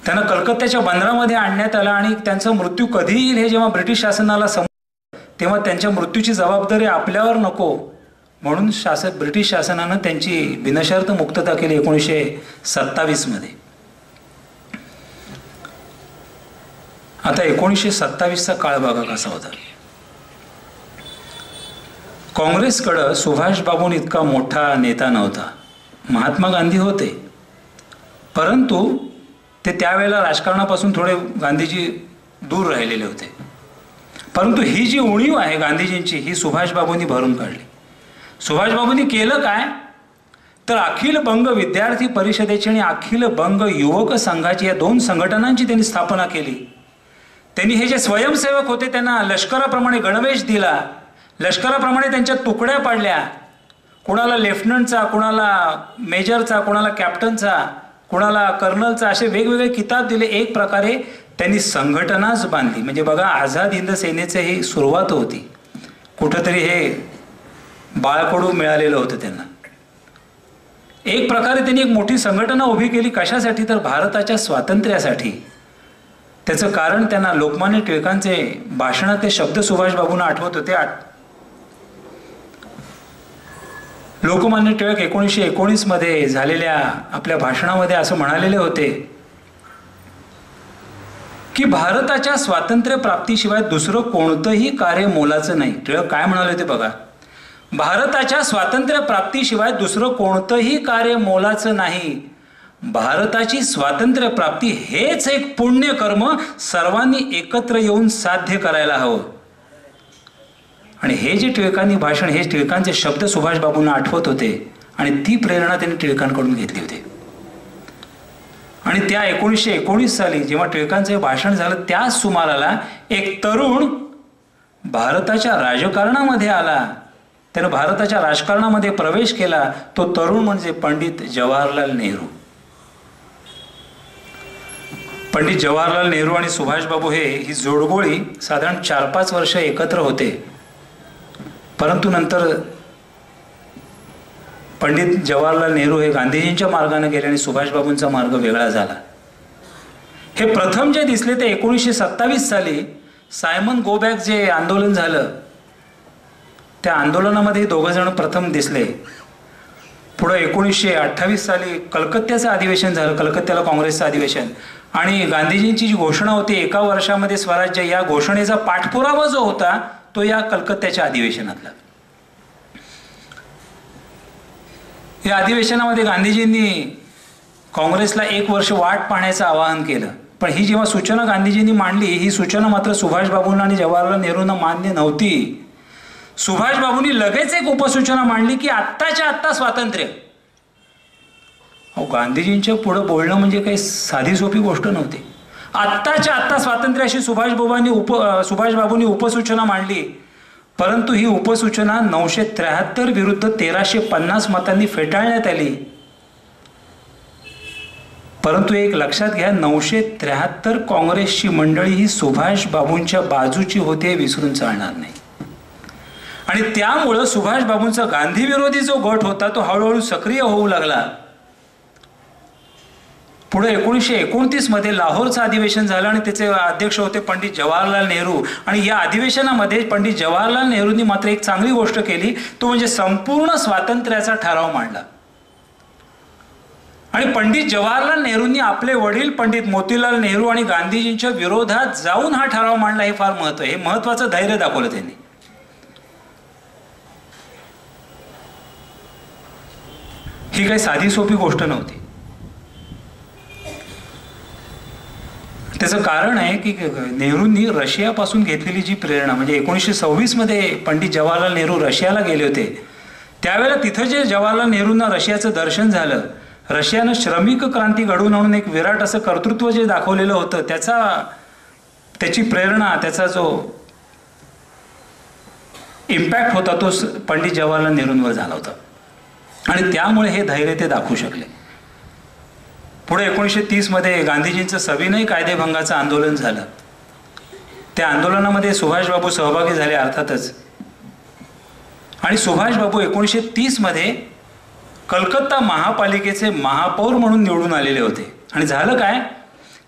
त्यांना कलकत्त्याच्या बंदरामध्ये आणण्यात आलं आणि त्यांचा मृत्यू कधी येईल हे जेव्हा ब्रिटिश शासनाला समजलं तेव्हा त्यांच्या मृत्यूची जबाबदारी आपल्यावर नको म्हणून ब्रिटिश शासनानं त्यांची बिनशर्त मुक्तता केली 1927 मध्ये. आता 1927चा काळ बघा कसा होता. काँग्रेसकडं सुभाषबाबू इतका मोठा नेता नव्हता. महात्मा गांधी होते, परंतु ते त्यावेळेला राजकारणापासून थोडे गांधीजी दूर राहिलेले होते. परंतु ही जी उणीव आहे गांधीजींची ही सुभाषबाबूंनी भरून काढली. सुभाषबाबूंनी केलं काय तर अखिल बंग विद्यार्थी परिषदेची आणि अखिल बंग युवक संघाची या 2 संघटनांची त्यांनी स्थापना केली. त्यांनी हे जे स्वयंसेवक होते त्यांना लष्कराप्रमाणे गणवेश दिला. लष्कराप्रमाणे त्यांच्या तुकड्या पाडल्या. कुणाला लेफ्टनंटचा, कुणाला मेजरचा, कुणाला कॅप्टनचा, कुणाला कर्नलचा, असे वेगवेगळे किताब दिले. एक प्रकारे त्यांनी संघटनाच बांधली. म्हणजे बघा आझाद हिंद सेनेचे ही सुरुवात होती. कुठंतरी हे बाळकडू मिळालेलं होतं त्यांना. एक प्रकारे त्यांनी एक मोठी संघटना उभी केली. कशासाठी तर भारताच्या स्वातंत्र्यासाठी. त्याचं कारण त्यांना लोकमान्य टिळकांचे भाषणात शब्द सुभाषबाबूंना आठवत होते. लोकमान्य टिळक 1919 मध्ये झालेल्या आपल्या भाषणामध्ये असं म्हणालेले होते की भारताच्या स्वातंत्र्य प्राप्तीशिवाय दुसरं कोणतंही कार्य मोलाचं नाही. टिळक काय म्हणाले होते बघा, भारताच्या स्वातंत्र्य प्राप्तीशिवाय दुसरं कोणतंही कार्य मोलाचं नाही. भारताची स्वातंत्र्य प्राप्ती हेच एक पुण्यकर्म सर्वांनी एकत्र येऊन साध्य करायला हवं. आणि हे जे टिळकांनी भाषण, हे टिळकांचे शब्द सुभाषबाबूंना आठवत होते आणि ती प्रेरणा त्यांनी टिळकांकडून घेतली होती. आणि त्या 1919 साली जेव्हा टिळकांचे भाषण झालं त्याच सुमाराला एक तरुण भारताच्या राजकारणामध्ये आला. त्यानं भारताच्या राजकारणामध्ये प्रवेश केला. तो तरुण म्हणजे पंडित जवाहरलाल नेहरू. पंडित जवाहरलाल नेहरू आणि सुभाषबाबू ही जोडगोळी साधारण 4-5 वर्ष एकत्र होते. परंतु नंतर पंडित जवाहरलाल नेहरू हे गांधीजींच्या मार्गाने गेले आणि सुभाषबाबूंचा मार्ग वेगळा झाला. हे प्रथम जे दिसले ते 1927 साली सायमन गो बॅक जे आंदोलन झालं त्या आंदोलनामध्ये हे दोघं जण प्रथम दिसले. पुढे 1928 साली कलकत्त्याचं अधिवेशन झालं, कलकत्त्याला काँग्रेसचं अधिवेशन, आणि गांधीजींची जी घोषणा होती 1 वर्षामध्ये स्वराज्य, या घोषणेचा पाठपुरावा जो होता तो या कलकत्त्याच्या अधिवेशनातला. या अधिवेशनामध्ये गांधीजींनी काँग्रेसला 1 वर्ष वाट पाहण्याचं आवाहन केलं. पण ही जेव्हा सूचना गांधीजींनी मांडली, ही सूचना मात्र सुभाषबाबूंना आणि जवाहरलाल नेहरूंना मान्य नव्हती. सुभाषबाबूंनी लगेच एक उपसूचना मांडली की आत्ताच्या आत्ता स्वातंत्र्य. गांधीजींच्या पुढं बोलणं म्हणजे काही साधी सोपी गोष्ट नव्हती. आत्ताच्या आत्ता स्वातंत्र्य अशी सुभाषबाबूंनी उपसूचना मांडली. परंतु ही उपसूचना 973 विरुद्ध 1350 मतांनी फेटाळण्यात आली. परंतु एक लक्षात घ्या, 973 काँग्रेसची मंडळी ही सुभाषबाबूंच्या बाजूची होती हे विसरून चालणार नाही. आणि त्यामुळं सुभाषबाबूंचा गांधी विरोधी जो गट होता तो हळूहळू सक्रिय होऊ लागला. पुढे 1929 मध्ये लाहोरचं अधिवेशन झालं आणि त्याचे अध्यक्ष होते पंडित जवाहरलाल नेहरू. आणि या अधिवेशनामध्ये पंडित जवाहरलाल नेहरूंनी मात्र एक चांगली गोष्ट केली, तो म्हणजे संपूर्ण स्वातंत्र्याचा ठराव मांडला. आणि पंडित जवाहरलाल नेहरूंनी आपले वडील पंडित मोतीलाल नेहरू आणि गांधीजींच्या विरोधात जाऊन हा ठराव मांडला. हे फार महत्व आहे, हे महत्वाचं धैर्य दाखवलं त्यांनी. ही काही साधी सोपी गोष्ट नव्हती. त्याचं कारण आहे की नेहरूंनी रशियापासून घेतलेली जी प्रेरणा, म्हणजे 1926 मध्ये पंडित जवाहरलाल नेहरू रशियाला गेले होते. त्यावेळेला तिथं जे जवाहरलाल नेहरूंना रशियाचं दर्शन झालं, रशियानं श्रमिक क्रांती घडवून आणून एक विराट असं कर्तृत्व जे दाखवलेलं होतं, त्याची प्रेरणा, त्याचा जो इम्पॅक्ट होता तो पंडित जवाहरलाल नेहरूंवर झाला होता. आणि त्यामुळे हे धैर्य ते दाखवू शकले. पुढे 1930 मध्ये गांधीजींचं सविनय कायदेभंगाचं आंदोलन झालं. त्या आंदोलनामध्ये सुभाषबाबू सहभागी झाले अर्थातच. आणि सुभाषबाबू 1930 मध्ये कलकत्ता महापालिकेचे महापौर म्हणून निवडून आलेले होते. आणि झालं काय,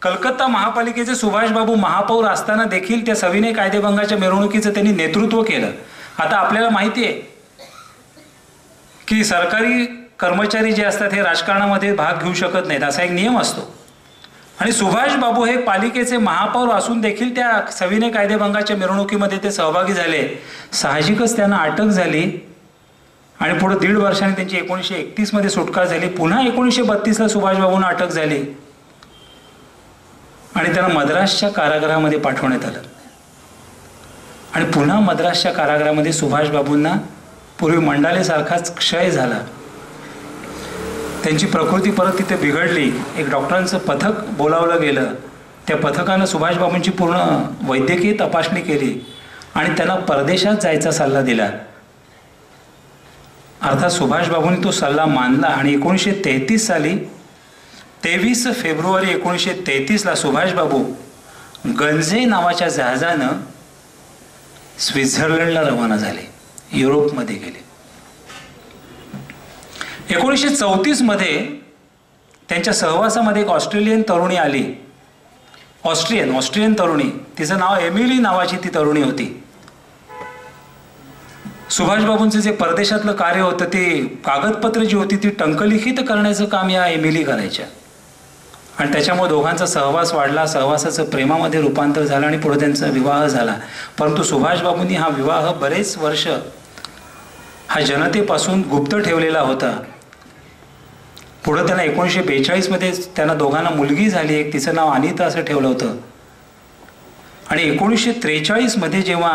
कलकत्ता महापालिकेचे सुभाषबाबू महापौर असताना देखील त्या सविनय कायदेभंगाच्या मिरवणुकीचं त्यांनी नेतृत्व केलं. आता आपल्याला माहिती आहे की सरकारी कर्मचारी जे असतात हे राजकारणामध्ये भाग घेऊ शकत नाहीत, असा एक नियम असतो. आणि सुभाषबाबू हे पालिकेचे महापौर असून देखील त्या सविनय कायदेभंगाच्या मिरवणुकीमध्ये ते सहभागी झाले. साहजिकच त्यांना अटक झाली आणि पुढे 1.5 वर्षांनी त्यांची 1931 मध्ये सुटका झाली. पुन्हा 1932ला सुभाषबाबूंना अटक झाली आणि त्यांना मद्रासच्या कारागृहामध्ये पाठवण्यात आलं. आणि पुन्हा मद्रासच्या कारागृहामध्ये सुभाषबाबूंना पूर्वी मंडालेसारखाच क्षय झाला. त्यांची प्रकृती परत तिथे बिघडली. एक डॉक्टरांचं पथक बोलावलं गेलं. त्या पथकानं सुभाषबाबूंची पूर्ण वैद्यकीय तपासणी केली आणि त्यांना परदेशात जायचा सल्ला दिला. अर्थात सुभाषबाबूंनी तो सल्ला मानला आणि 1933 साली 23 फेब्रुवारी 1933ला सुभाषबाबू गंजे नावाच्या जहाजानं स्वित्झर्लंडला रवाना झाले, युरोपमध्ये गेले. 1934 मध्ये त्यांच्या सहवासामध्ये एक ऑस्ट्रेलियन तरुणी आली. ऑस्ट्रियन तरुणी, तिचं नाव एमिली नावाची ती तरुणी होती. सुभाषबाबूंचं जे परदेशातलं कार्य होतं ते कागदपत्र जी होती ती टंकलिखित करण्याचं काम या एमिली करायच्या. आणि त्याच्यामुळे दोघांचा सहवास वाढला, सहवासाचं प्रेमामध्ये रूपांतर झालं आणि पुढे त्यांचा विवाह झाला. परंतु सुभाषबाबूंनी हा विवाह बरेच वर्ष हा जनतेपासून गुप्त ठेवलेला होता. पुढं त्यांना 1942 मध्ये त्यांना दोघांना मुलगी झाली. एक तिचं नाव अनिता असं ठेवलं होतं. आणि 1943 मध्ये जेव्हा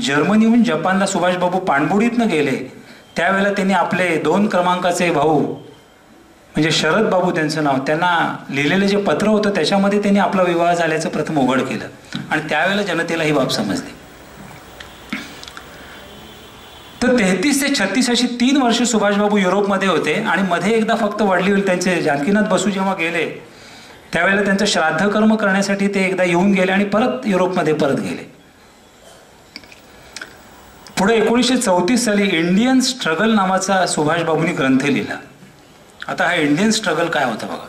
जर्मनीहून जपानला सुभाषबाबू पाणबुडीतनं गेले त्यावेळेला त्यांनी आपले 2 क्रमांकाचे भाऊ म्हणजे शरद बाबू त्यांचं नाव, त्यांना लिहिलेलं जे पत्र होतं त्याच्यामध्ये त्यांनी आपला विवाह झाल्याचं प्रथम उघड केलं. आणि त्यावेळेला जनतेला ही बाब समजली. तर 33 ते 36 अशी 3 वर्ष सुभाषबाबू युरोपमध्ये होते. आणि मध्ये एकदा फक्त वडील त्यांचे जानकीनाथ बसू जेव्हा गेले त्यावेळेला त्यांचं श्राद्ध कर्म करण्यासाठी ते एकदा येऊन गेले आणि परत युरोपमध्ये परत गेले. पुढे 1934 साली इंडियन स्ट्रगल नावाचा सुभाषबाबूंनी ग्रंथ लिहिला. आता हा इंडियन स्ट्रगल काय होता बघा.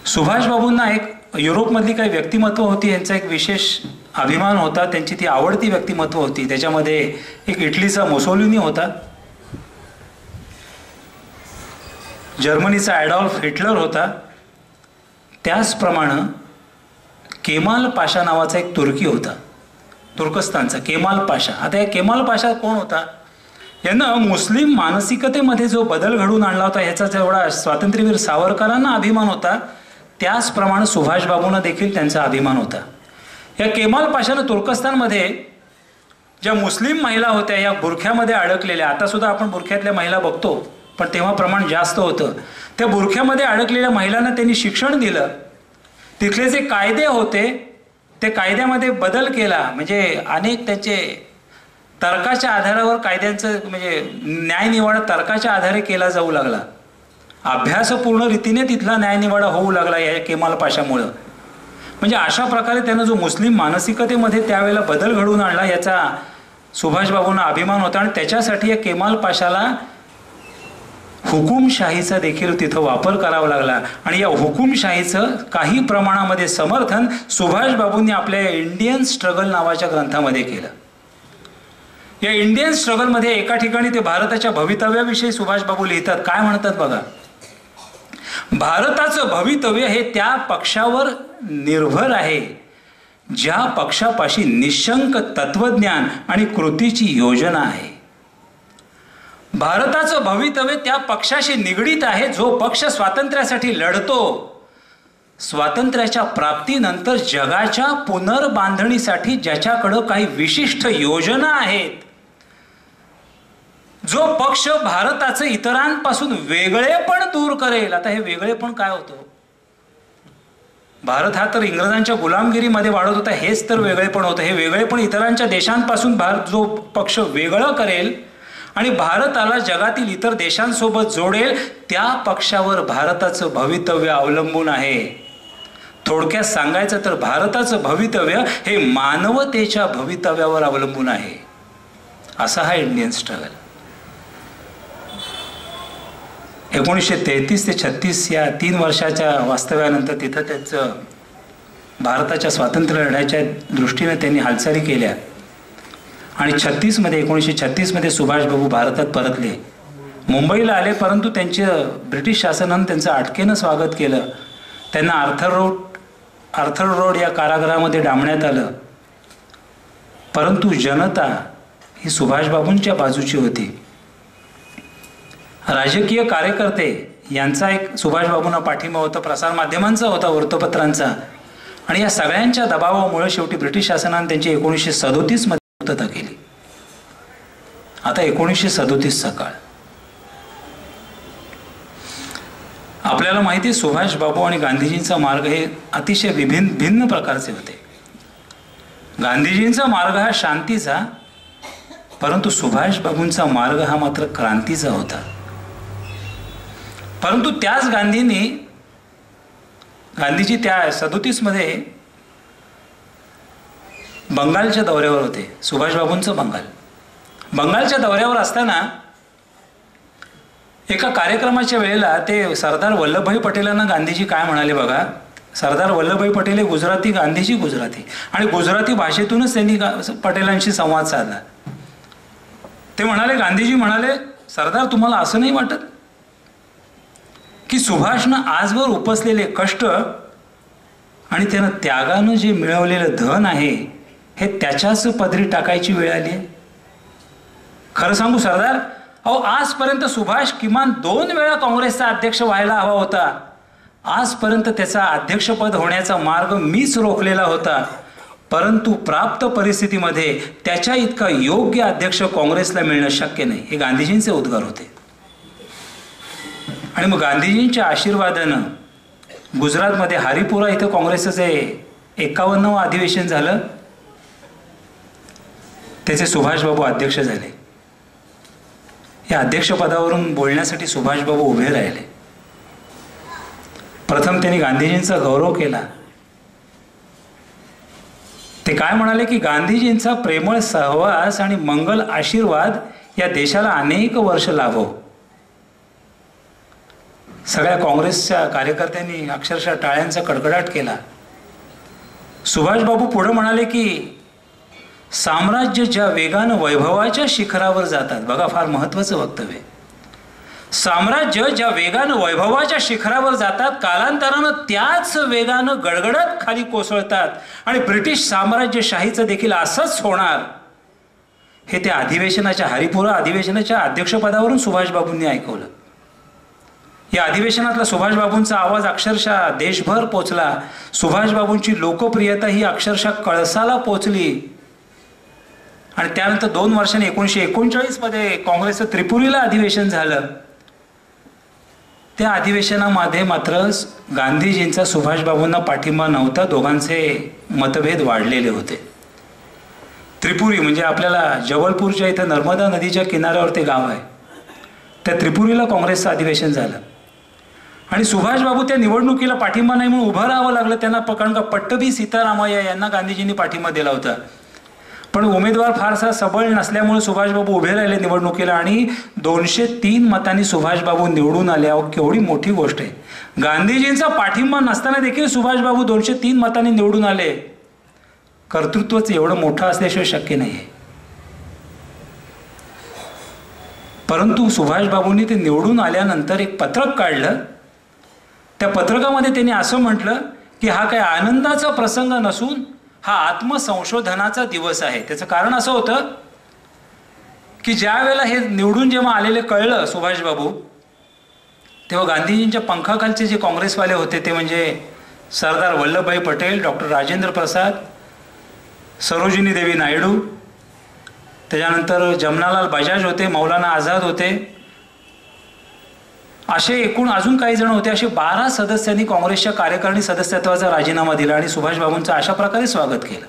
सुभाषबाबूंना एक युरोपमधली काही व्यक्तिमत्व होती, यांचा एक विशेष अभिमान होता, त्यांची ती आवडती व्यक्तिमत्व होती. त्याच्यामध्ये एक इटलीचा मुसोलिनी होता, जर्मनीचा ॲडॉल्फ हिटलर होता, त्याचप्रमाणे केमाल पाशा नावाचा एक तुर्की होता, तुर्कस्तानचा केमाल पाशा. आता या केमाल पाशा कोण होता? यानं मुस्लिम मानसिकतेमध्ये जो बदल घडवून आणला होता ह्याचा जेवढा स्वातंत्र्यवीर सावरकरांना अभिमान होता, त्याचप्रमाणे सुभाषबाबूंना देखील त्यांचा अभिमान होता. या केमाल पाशानं तुर्कस्तानमध्ये ज्या मुस्लिम महिला होत्या या बुरख्यामध्ये अडकलेल्या, आता सुद्धा आपण बुरख्यातल्या महिला बघतो पण तेव्हा प्रमाण जास्त होतं, त्या बुरख्यामध्ये अडकलेल्या महिलांना त्यांनी शिक्षण दिलं. तिथले जे कायदे होते ते कायद्यामध्ये बदल केला, म्हणजे अनेक त्यांचे तर्काच्या आधारावर कायद्यांचं म्हणजे न्यायनिवाडा तर्काच्या आधारे केला जाऊ लागला. अभ्यासपूर्ण रीतीने तिथला न्यायनिवाडा होऊ लागला या केमाल पाशामुळं. म्हणजे अशा प्रकारे त्यानं जो मुस्लिम मानसिकतेमध्ये त्यावेळेला बदल घडवून आणला याचा सुभाषबाबूंना अभिमान होता. आणि त्याच्यासाठी या केमाल पाशाला हुकुमशाहीचा देखील तिथं वापर करावा लागला. आणि या हुकुमशाहीचं काही प्रमाणामध्ये समर्थन सुभाषबाबूंनी आपल्या इंडियन स्ट्रगल नावाच्या ग्रंथामध्ये केलं. या इंडियन स्ट्रगलमध्ये एका ठिकाणी ते भारताच्या भवितव्याविषयी सुभाषबाबू लिहितात. काय म्हणतात बघा. भारताचं भवितव्य हे त्या पक्षावर निर्भर आहे ज्या पक्षापाशी निशंक तत्वज्ञान आणि कृतीची योजना आहे. भारताचं भवितव्य त्या पक्षाशी निगडीत आहे जो पक्ष स्वातंत्र्यासाठी लढतो, स्वातंत्र्याच्या प्राप्तीनंतर जगाच्या पुनर्बांधणीसाठी ज्याच्याकडं काही विशिष्ट योजना आहेत, जो पक्ष भारताचं इतरांपासून वेगळेपण दूर करेल. आता हे वेगळेपण काय होतं? भारत हा तर इंग्रजांच्या गुलामगिरीमध्ये वाढत होता, हेच तर वेगळेपण होतं. हे वेगळेपण इतरांच्या देशांपासून भारत जो पक्ष वेगळं करेल आणि भारताला जगातील इतर देशांसोबत जोडेल, त्या पक्षावर भारताचं भवितव्य अवलंबून आहे. थोडक्यात सांगायचं तर भारताचं भवितव्य हे मानवतेच्या भवितव्यावर अवलंबून आहे. असा हा इंडियन स्ट्रगल. 1933 ते 36 या 3 वर्षाच्या वास्तव्यानंतर तिथं त्यांचं भारताच्या स्वातंत्र्य लढ्याच्या दृष्टीने त्यांनी हालचाली केल्या. आणि 1936 मध्ये सुभाषबाबू भारतात परतले, मुंबईला आले. परंतु त्यांचं ब्रिटिश शासनानं त्यांचं अटकेनं स्वागत केलं. त्यांना आर्थर रोड या कारागृहामध्ये डांबण्यात आलं. परंतु जनता ही सुभाषबाबूंच्या बाजूची होती. राजकीय कार्यकर्ते यांचा एक सुभाषबाबूंना पाठिंबा होता, प्रसारमाध्यमांचा होता, वृत्तपत्रांचा. आणि या सगळ्यांच्या दबावामुळे शेवटी ब्रिटिश शासनाने त्यांची 1937 मध्ये मुक्तता केली. आता 1937 काळ. आपल्याला माहिती आहे सुभाषबाबू आणि गांधीजींचा मार्ग हे अतिशय भिन्न प्रकारचे होते. गांधीजींचा मार्ग हा शांतीचा, परंतु सुभाषबाबूंचा मार्ग हा मात्र क्रांतीचा होता. परंतु त्याच गांधीजी त्या 37 मध्ये बंगालच्या दौऱ्यावर होते. सुभाषबाबूंचं बंगालच्या दौऱ्यावर असताना एका कार्यक्रमाच्या वेळेला ते सरदार वल्लभभाई पटेलांना गांधीजी काय म्हणाले बघा. सरदार वल्लभभाई पटेल हे गुजराती, गांधीजी गुजराती, आणि गुजराती भाषेतूनच त्यांनी पटेलांशी संवाद साधला. ते म्हणाले, गांधीजी म्हणाले, सरदार तुम्हाला असं नाही वाटत की सुभाषनं आजवर उपसलेले कष्ट आणि त्यानं त्यागानं जे मिळवलेलं धन आहे हे त्याच्याच पदरी टाकायची वेळ आली आहे? खरं सांगू सरदार, अहो आजपर्यंत सुभाष किमान 2 वेळा काँग्रेसचा अध्यक्ष व्हायला हवा होता. आजपर्यंत त्याचा अध्यक्षपद होण्याचा मार्ग मीच रोखलेला होता. परंतु प्राप्त परिस्थितीमध्ये त्याच्या इतका योग्य अध्यक्ष काँग्रेसला मिळणं शक्य नाही. हे गांधीजींचे उद्गार होते. आणि मग गांधीजींच्या आशीर्वादानं गुजरातमध्ये हरिपुरा इथं काँग्रेसचं जे 51वं अधिवेशन झालं, त्याचे सुभाषबाबू अध्यक्ष झाले. या अध्यक्षपदावरून बोलण्यासाठी सुभाषबाबू उभे राहिले. प्रथम त्यांनी गांधीजींचा गौरव केला. ते काय म्हणाले की गांधीजींचा प्रेमळ सहवास आणि मंगल आशीर्वाद या देशाला अनेक वर्ष लाभो. सगळ्या काँग्रेसच्या कार्यकर्त्यांनी अक्षरशः टाळ्यांचा कडकडाट केला. सुभाषबाबू पुढे म्हणाले की साम्राज्य ज्या वेगानं वैभवाच्या शिखरावर जातात, बघा फार महत्वाचं वक्तव्य, साम्राज्य ज्या वेगानं वैभवाच्या शिखरावर जातात कालांतरानं त्याच वेगानं गडगडत खाली कोसळतात आणि ब्रिटिश साम्राज्यशाहीचं देखील असंच होणार, हे त्या अधिवेशनाच्या हरिपुरा अधिवेशनाच्या अध्यक्षपदावरून सुभाषबाबूंनी ऐकवलं. या अधिवेशनातला सुभाषबाबूंचा आवाज अक्षरशः देशभर पोचला. सुभाषबाबूंची लोकप्रियता ही अक्षरशः कळसाला पोचली. आणि त्यानंतर 2 वर्षांनी 1939 मध्ये काँग्रेसचं त्रिपुरीला अधिवेशन झालं. त्या अधिवेशनामध्ये मात्र गांधीजींचा सुभाषबाबूंना पाठिंबा नव्हता. दोघांचे मतभेद वाढलेले होते. त्रिपुरी म्हणजे आपल्याला जबलपूरच्या इथं नर्मदा नदीच्या किनाऱ्यावर ते गाव आहे. त्या त्रिपुरीला काँग्रेसचं अधिवेशन झालं आणि सुभाषबाबू त्या निवडणुकीला पाठिंबा नाही म्हणून उभं राहावं लागलं त्यांना. कारण का पट्टभी सीतारामय्या यांना गांधीजींनी पाठिंबा दिला होता, पण उमेदवार फारसा सबळ नसल्यामुळे सुभाषबाबू उभे राहिले निवडणुकीला आणि 203 मतांनी सुभाषबाबू निवडून आले. केवढी मोठी गोष्ट आहे. गांधीजींचा पाठिंबा नसताना देखील सुभाषबाबू 203 मतांनी निवडून आले. कर्तृत्वच एवढं मोठं असल्याशिवाय शक्य नाही आहे. परंतु सुभाषबाबूंनी ते निवडून आल्यानंतर एक पत्रक काढलं. त्या पत्रकामध्ये त्यांनी असं म्हटलं की हा काही आनंदाचा प्रसंग नसून हा आत्मसंशोधनाचा दिवस आहे. त्याचं कारण असं होतं की ज्या वेळेला हे निवडून जेव्हा आलेले कळलं सुभाषबाबू, तेव्हा गांधीजींच्या पंखाखालचे जे काँग्रेसवाले होते ते म्हणजे सरदार वल्लभभाई पटेल, डॉक्टर राजेंद्र प्रसाद, सरोजिनी देवी नायडू, त्याच्यानंतर जमनालाल बजाज होते, मौलाना आझाद होते, असे एकूण अजून काही जण होते. असे 12 सदस्यांनी काँग्रेसच्या कार्यकारिणी सदस्यत्वाचा राजीनामा दिला आणि सुभाषबाबूंचं अशा प्रकारे स्वागत केलं.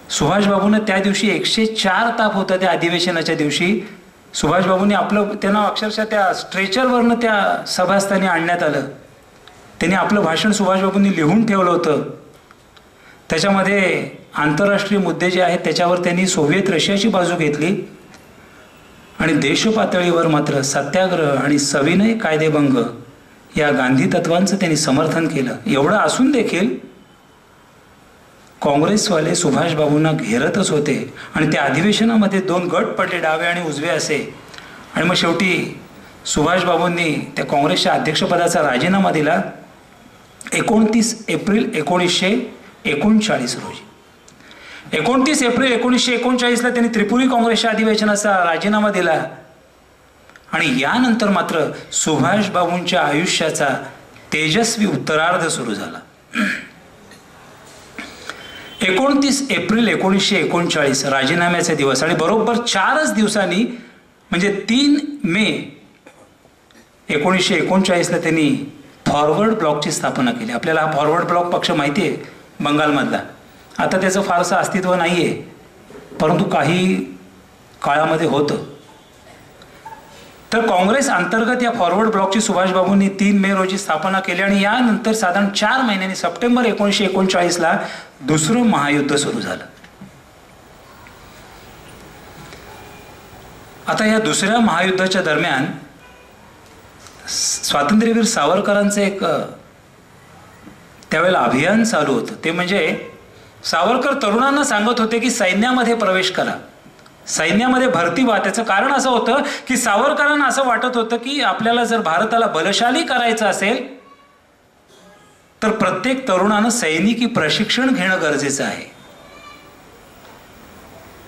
सुभाषबाबूंना त्या दिवशी 104 ताप होता. त्या अधिवेशनाच्या दिवशी सुभाषबाबूंनी त्यांना अक्षरशः त्या स्ट्रेचरवरनं त्या सभास्थानी आणण्यात आलं. त्यांनी आपलं भाषण सुभाषबाबूंनी लिहून ठेवलं होतं. त्याच्यामध्ये आंतरराष्ट्रीय मुद्दे जे आहेत त्याच्यावर त्यांनी सोव्हिएत रशियाची बाजू घेतली आणि देशपातळीवर मात्र सत्याग्रह आणि सविनय कायदेभंग या गांधी तत्वांचं त्यांनी समर्थन केलं. एवढं असून देखील काँग्रेसवाले सुभाषबाबूंना घेरतच होते आणि त्या अधिवेशनामध्ये 2 गट पडले, डावे आणि उजवे असे. आणि मग शेवटी सुभाषबाबूंनी त्या काँग्रेसच्या अध्यक्षपदाचा राजीनामा दिला 29 एप्रिल 1939 रोजी. 29 एप्रिल 1939ला त्यांनी त्रिपुरी काँग्रेसच्या अधिवेशनाचा राजीनामा दिला आणि यानंतर मात्र सुभाषबाबूंच्या आयुष्याचा तेजस्वी उत्तरार्ध सुरू झाला. 29 एप्रिल 1939 राजीनाम्याचे दिवस आणि बरोबर 4च दिवसांनी म्हणजे 3 मे 1939ला त्यांनी फॉरवर्ड ब्लॉकची स्थापना केली. आपल्याला हा फॉरवर्ड ब्लॉक पक्ष माहिती आहे बंगालमधला. आता त्याचं फारसं अस्तित्व नाही आहे, परंतु काही काळामध्ये होतं. तर काँग्रेस अंतर्गत या फॉरवर्ड ब्लॉकची सुभाषबाबूंनी 3 मे रोजी स्थापना केली आणि यानंतर साधारण 4 महिन्यांनी सप्टेंबर 1939ला दुसरं महायुद्ध सुरू झालं. आता या दुसऱ्या महायुद्धाच्या दरम्यान स्वातंत्र्यवीर सावरकरांचं एक त्यावेळेला अभियान चालू होतं. ते म्हणजे सावरकर तरुणांना सांगत होते की सैन्यामध्ये प्रवेश करा, सैन्यामध्ये भरती व्हा. त्याचं कारण असं होतं की सावरकरांना असं वाटत होतं की आपल्याला जर भारताला बलशाली करायचं असेल तर प्रत्येक तरुणानं सैनिकी प्रशिक्षण घेणं गरजेचं आहे.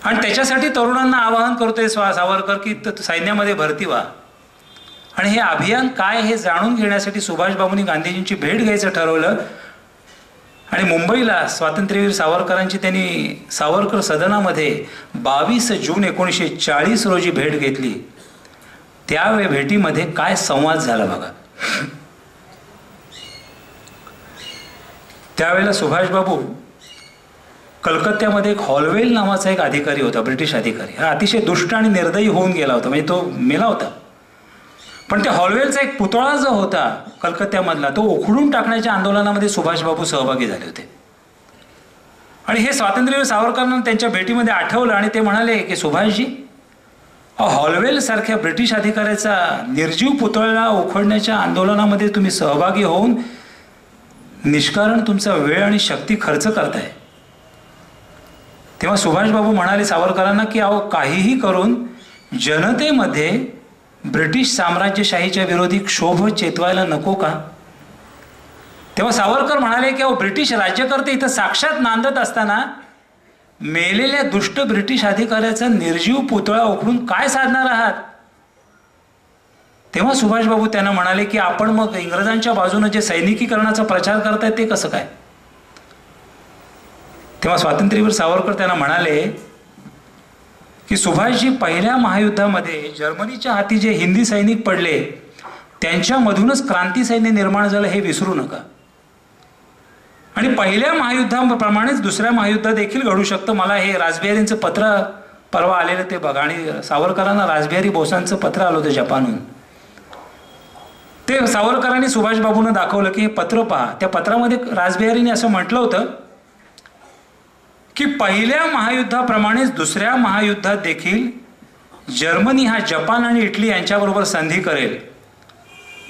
आणि त्याच्यासाठी तरुणांना आवाहन करतोय सावरकर की सैन्यामध्ये भरती व्हा. आणि हे अभियान काय हे जाणून घेण्यासाठी सुभाषबाबूंनी गांधीजींची भेट घ्यायचं ठरवलं आणि मुंबईला स्वातंत्र्यवीर सावरकरांची त्यांनी सावरकर सदनामध्ये 22 जून 1940 रोजी भेट घेतली. त्या भेटीमध्ये काय संवाद झाला बघा. त्यावेळेला सुभाषबाबू कलकत्त्यामध्ये एक हॉलवेल नावाचा एक अधिकारी होता, ब्रिटिश अधिकारी. हा अतिशय दुष्ट आणि निर्दयी होऊन गेला होता, म्हणजे तो मेला होता. पण त्या हॉलवेलचा एक पुतळा जो होता कलकत्त्यामधला तो उखडून टाकण्याच्या आंदोलनामध्ये सुभाषबाबू सहभागी झाले होते आणि हे स्वातंत्र्यवीर सावरकरांना त्यांच्या भेटीमध्ये आठवलं आणि ते म्हणाले की सुभाषजी, हॉलवेल सारख्या ब्रिटिश अधिकाऱ्याचा निर्जीव पुतळ्याला उखडण्याच्या आंदोलनामध्ये तुम्ही सहभागी होऊन निष्कारण तुमचा वेळ आणि शक्ती खर्च करताय. तेव्हा सुभाषबाबू म्हणाले सावरकरांना की अहो, काहीही करून जनतेमध्ये ब्रिटिश साम्राज्यशाहीच्या विरोधी क्षोभ चेतवायला नको का? तेव्हा सावरकर म्हणाले की अहो, ब्रिटिश राज्यकर्ते इथं साक्षात नांदत असताना मेलेल्या दुष्ट ब्रिटिश अधिकाऱ्याचा निर्जीव पुतळा उखडून काय साधणार आहात? तेव्हा सुभाषबाबू त्यांना म्हणाले की आपण मग इंग्रजांच्या बाजूने जे सैनिकीकरणाचा प्रचार करतायत ते कसं काय? तेव्हा स्वातंत्र्यवीर सावरकर त्यांना म्हणाले की सुभाषजी, पहिल्या महायुद्धामध्ये जर्मनीच्या हाती जे हिंदी सैनिक पडले त्यांच्यामधूनच क्रांती सैन्य निर्माण झालं हे विसरू नका. आणि पहिल्या महायुद्धाप्रमाणेच दुसऱ्या महायुद्धात देखील घडू शकतं. मला हे रासबिहारींचं पत्र परवा आलेलं ते बघा. आणि सावरकरांना रासबिहारी बोसांचं पत्र आलं होतं जपानहून. ते सावरकरांनी सुभाषबाबूंना दाखवलं की हे पत्र पहा. त्या पत्रामध्ये रासबिहारींनी असं म्हटलं होतं की पहिल्या महायुद्धाप्रमाणेच दुसऱ्या महायुद्धात देखील जर्मनी हा जपान आणि इटली यांच्याबरोबर संधी करेल.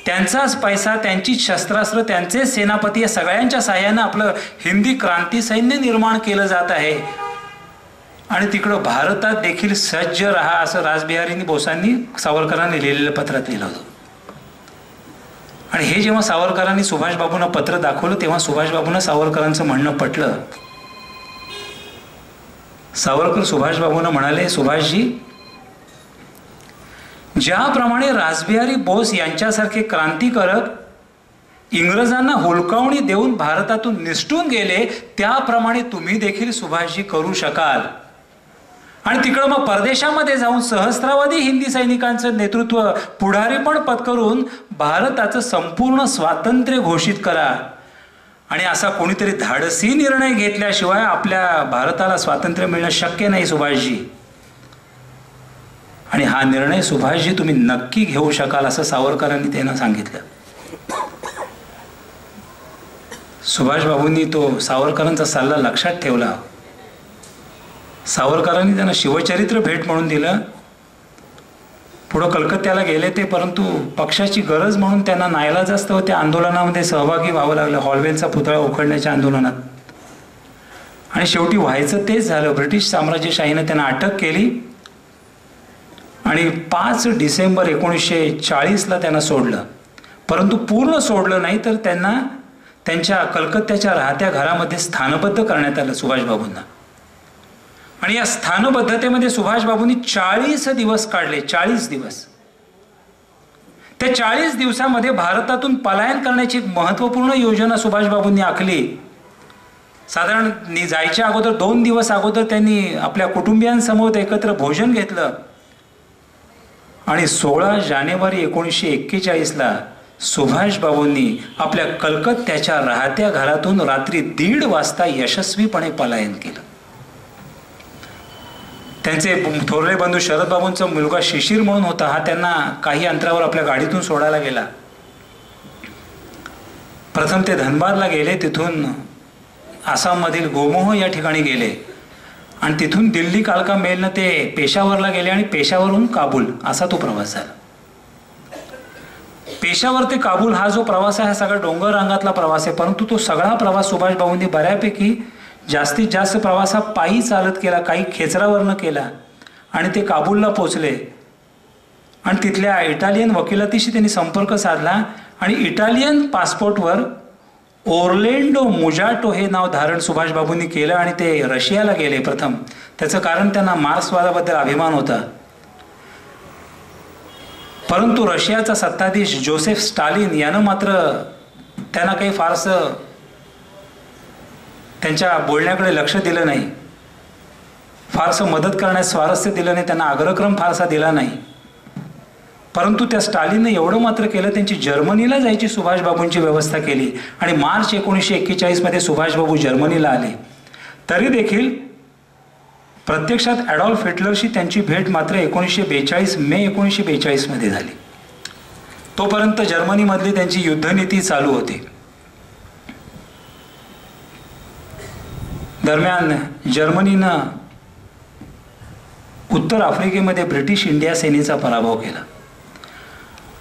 त्यांचाच पैसा, त्यांचीच शस्त्रास्त्र, त्यांचे सेनापती या सगळ्यांच्या साह्यानं आपलं हिंदी क्रांती सैन्य निर्माण केलं जात आहे. आणि तिकडं भारतात देखील सज्ज राहा असं रासबिहारी बोसांनी सावरकरांनी लिहिलेल्या पत्रात लिहिलं होतं. आणि हे जेव्हा सावरकरांनी सुभाषबाबूंना पत्र दाखवलं तेव्हा सुभाषबाबूंना सावरकरांचं म्हणणं पटलं. सावरकर सुभाषबाबूंना म्हणाले, सुभाषजी, ज्याप्रमाणे रासबिहारी बोस यांच्यासारखे क्रांतिकारक इंग्रजांना हुलकावणी देऊन भारतातून निसटून गेले त्याप्रमाणे तुम्ही देखील सुभाषजी करू शकाल. आणि तिकडं मग परदेशामध्ये जाऊन सहस्रावधी हिंदी सैनिकांचं नेतृत्व, पुढारीपण पत्करून भारताचं संपूर्ण स्वातंत्र्य घोषित करा. आणि असा कोणीतरी धाडसी निर्णय घेतल्याशिवाय आपल्या भारताला स्वातंत्र्य मिळणं शक्य नाही सुभाषजी. आणि हा निर्णय सुभाषजी तुम्ही नक्की घेऊ शकाल असं सावरकरांनी त्यांना सांगितलं. सुभाषबाबूंनी तो सावरकरांचा सल्ला लक्षात ठेवला. सावरकरांनी त्यांना शिवचरित्र भेट म्हणून दिलं. पुढं कलकत्त्याला गेले ते, परंतु पक्षाची गरज म्हणून त्यांना नाईलाजास्तव त्या आंदोलनामध्ये सहभागी व्हावं लागलं, हॉलवेलचा पुतळा उखडण्याच्या आंदोलनात. आणि शेवटी व्हायचं तेच झालं. ब्रिटिश साम्राज्यशाहीनं त्यांना अटक केली आणि 5 डिसेंबर 1940ला त्यांना सोडलं. परंतु पूर्ण सोडलं नाही, तर त्यांना त्यांच्या कलकत्त्याच्या राहत्या घरामध्ये स्थानबद्ध करण्यात आलं सुभाषबाबूंना. आणि या स्थानबद्धतेमध्ये सुभाषबाबूंनी 40 दिवस काढले. 40 दिवस. त्या 40 दिवसामध्ये भारतातून पलायन करण्याची एक महत्त्वपूर्ण योजना सुभाषबाबूंनी आखली. साधारण जायच्या अगोदर 2 दिवस अगोदर त्यांनी आपल्या कुटुंबियांसमोर एकत्र भोजन घेतलं. आणि 16 जानेवारी 1941ला सुभाषबाबूंनी आपल्या कलकत्त्याच्या राहत्या घरातून रात्री 1:30 वाजता यशस्वीपणे पलायन केलं. त्यांचे थोरले बंधू शरदबाबूंचा मुलगा शिशिर म्हणून होता, हा त्यांना काही अंतरावर आपल्या गाडीतून सोडायला गेला. प्रथम ते धनबादला गेले, तिथून आसाममधील गोमोह या ठिकाणी गेले आणि तिथून दिल्ली कालका मेलनं ते पेशावरला गेले आणि पेशावरहून काबूल असा तो प्रवास झाला. पेशावर ते काबूल हा जो प्रवास आहे हा सगळा डोंगर रांगातला प्रवास आहे. परंतु तो सगळा प्रवास सुभाषबाबूंनी बऱ्यापैकी जास्तीत जास्त प्रवास हा पायी चालत केला, काही खेचरावरनं केला. आणि ते काबूलला पोचले आणि तिथल्या इटालियन वकिलातीशी त्यांनी संपर्क साधला आणि इटालियन पासपोर्टवर ओर्लेंडो मुजाटो हे नाव धारण सुभाषबाबूंनी केलं आणि ते रशियाला गेले प्रथम. त्याचं कारण त्यांना मार्क्सवादाबद्दल अभिमान होता. परंतु रशियाचा सत्ताधीश जोसेफ स्टालिन यानं मात्र त्यांना काही फारसं त्यांच्या बोलण्याकडे लक्ष दिलं नाही, फारसं मदत करण्यास स्वारस्य दिलं नाही, त्यांना अग्रक्रम फारसा दिला नाही. परंतु त्या स्टालिननं एवढं मात्र केलं, त्यांची जर्मनीला जायची सुभाषबाबूंची व्यवस्था केली आणि मार्च 1941मध्ये सुभाषबाबू जर्मनीला आले. तरी देखील प्रत्यक्षात ॲडॉल्फ हिटलरशी त्यांची भेट मात्र मे 1942मध्ये झाली. तोपर्यंत जर्मनीमधली त्यांची युद्धनीती चालू होती. दरम्यान जर्मनीनं उत्तर आफ्रिकेमध्ये ब्रिटिश इंडिया सेनेचा पराभव केला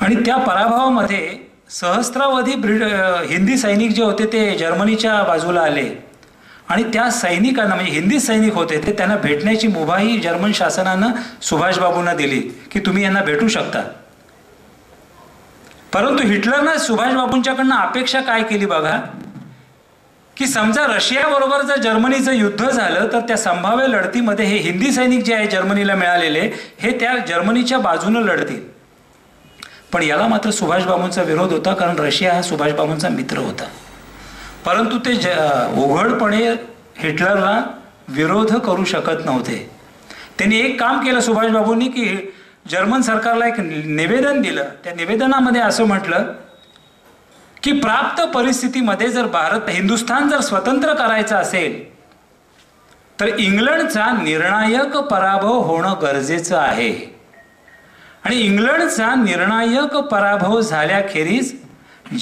आणि त्या पराभवामध्ये सहस्रावधी हिंदी सैनिक जे होते ते जर्मनीच्या बाजूला आले आणि त्या सैनिकांना म्हणजे हिंदी सैनिक होते ते त्यांना भेटण्याची मुभाही जर्मन शासनानं सुभाषबाबूंना दिली की तुम्ही यांना भेटू शकता. परंतु हिटलरनं सुभाषबाबूंच्याकडनं अपेक्षा काय केली बघा की समजा रशियाबरोबर जर जर्मनीचं युद्ध झालं तर त्या संभाव्य लढतीमध्ये हे हिंदी सैनिक जे आहे जर्मनीला मिळालेले हे त्या जर्मनीच्या बाजूनं लढतील. पण याला मात्र सुभाषबाबूंचा विरोध होता कारण रशिया हा सुभाषबाबूंचा मित्र होता. परंतु ते उघडपणे हिटलरला विरोध करू शकत नव्हते. त्यांनी एक काम केलं सुभाषबाबूंनी की जर्मन सरकारला एक निवेदन दिलं. त्या निवेदनामध्ये असं म्हटलं की प्राप्त परिस्थितीमध्ये जर हिंदुस्थान जर स्वतंत्र करायचं असेल तर इंग्लंडचा निर्णायक पराभव होणं गरजेचं आहे आणि इंग्लंडचा निर्णायक पराभव झाल्याखेरीज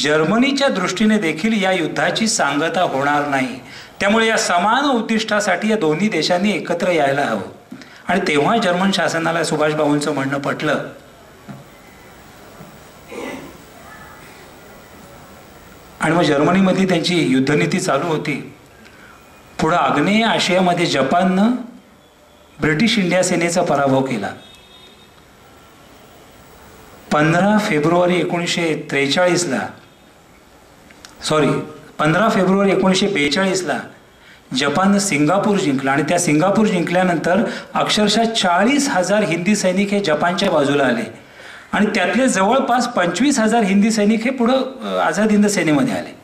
जर्मनीच्या दृष्टीने देखील या युद्धाची सांगता होणार नाही. त्यामुळे या समान उद्दिष्टासाठी या दोन्ही देशांनी एकत्र यायला हवं. आणि तेव्हा जर्मन शासनाला सुभाषबाबूंचं म्हणणं पटलं. आणि मग जर्मनीमध्ये त्यांची युद्धनीती चालू होती. पुढं आग्नेय आशियामध्ये जपाननं ब्रिटिश इंडिया सेनेचा पराभव केला. 15 फेब्रुवारी 1942ला जपाननं सिंगापूर जिंकला आणि त्या सिंगापूर जिंकल्यानंतर अक्षरशः 40,000 हिंदी सैनिक हे जपानच्या बाजूला आले आणि त्यातले जवळपास 25,000 हिंदी सैनिक हे पुढं आझाद हिंद सेनेमध्ये आले.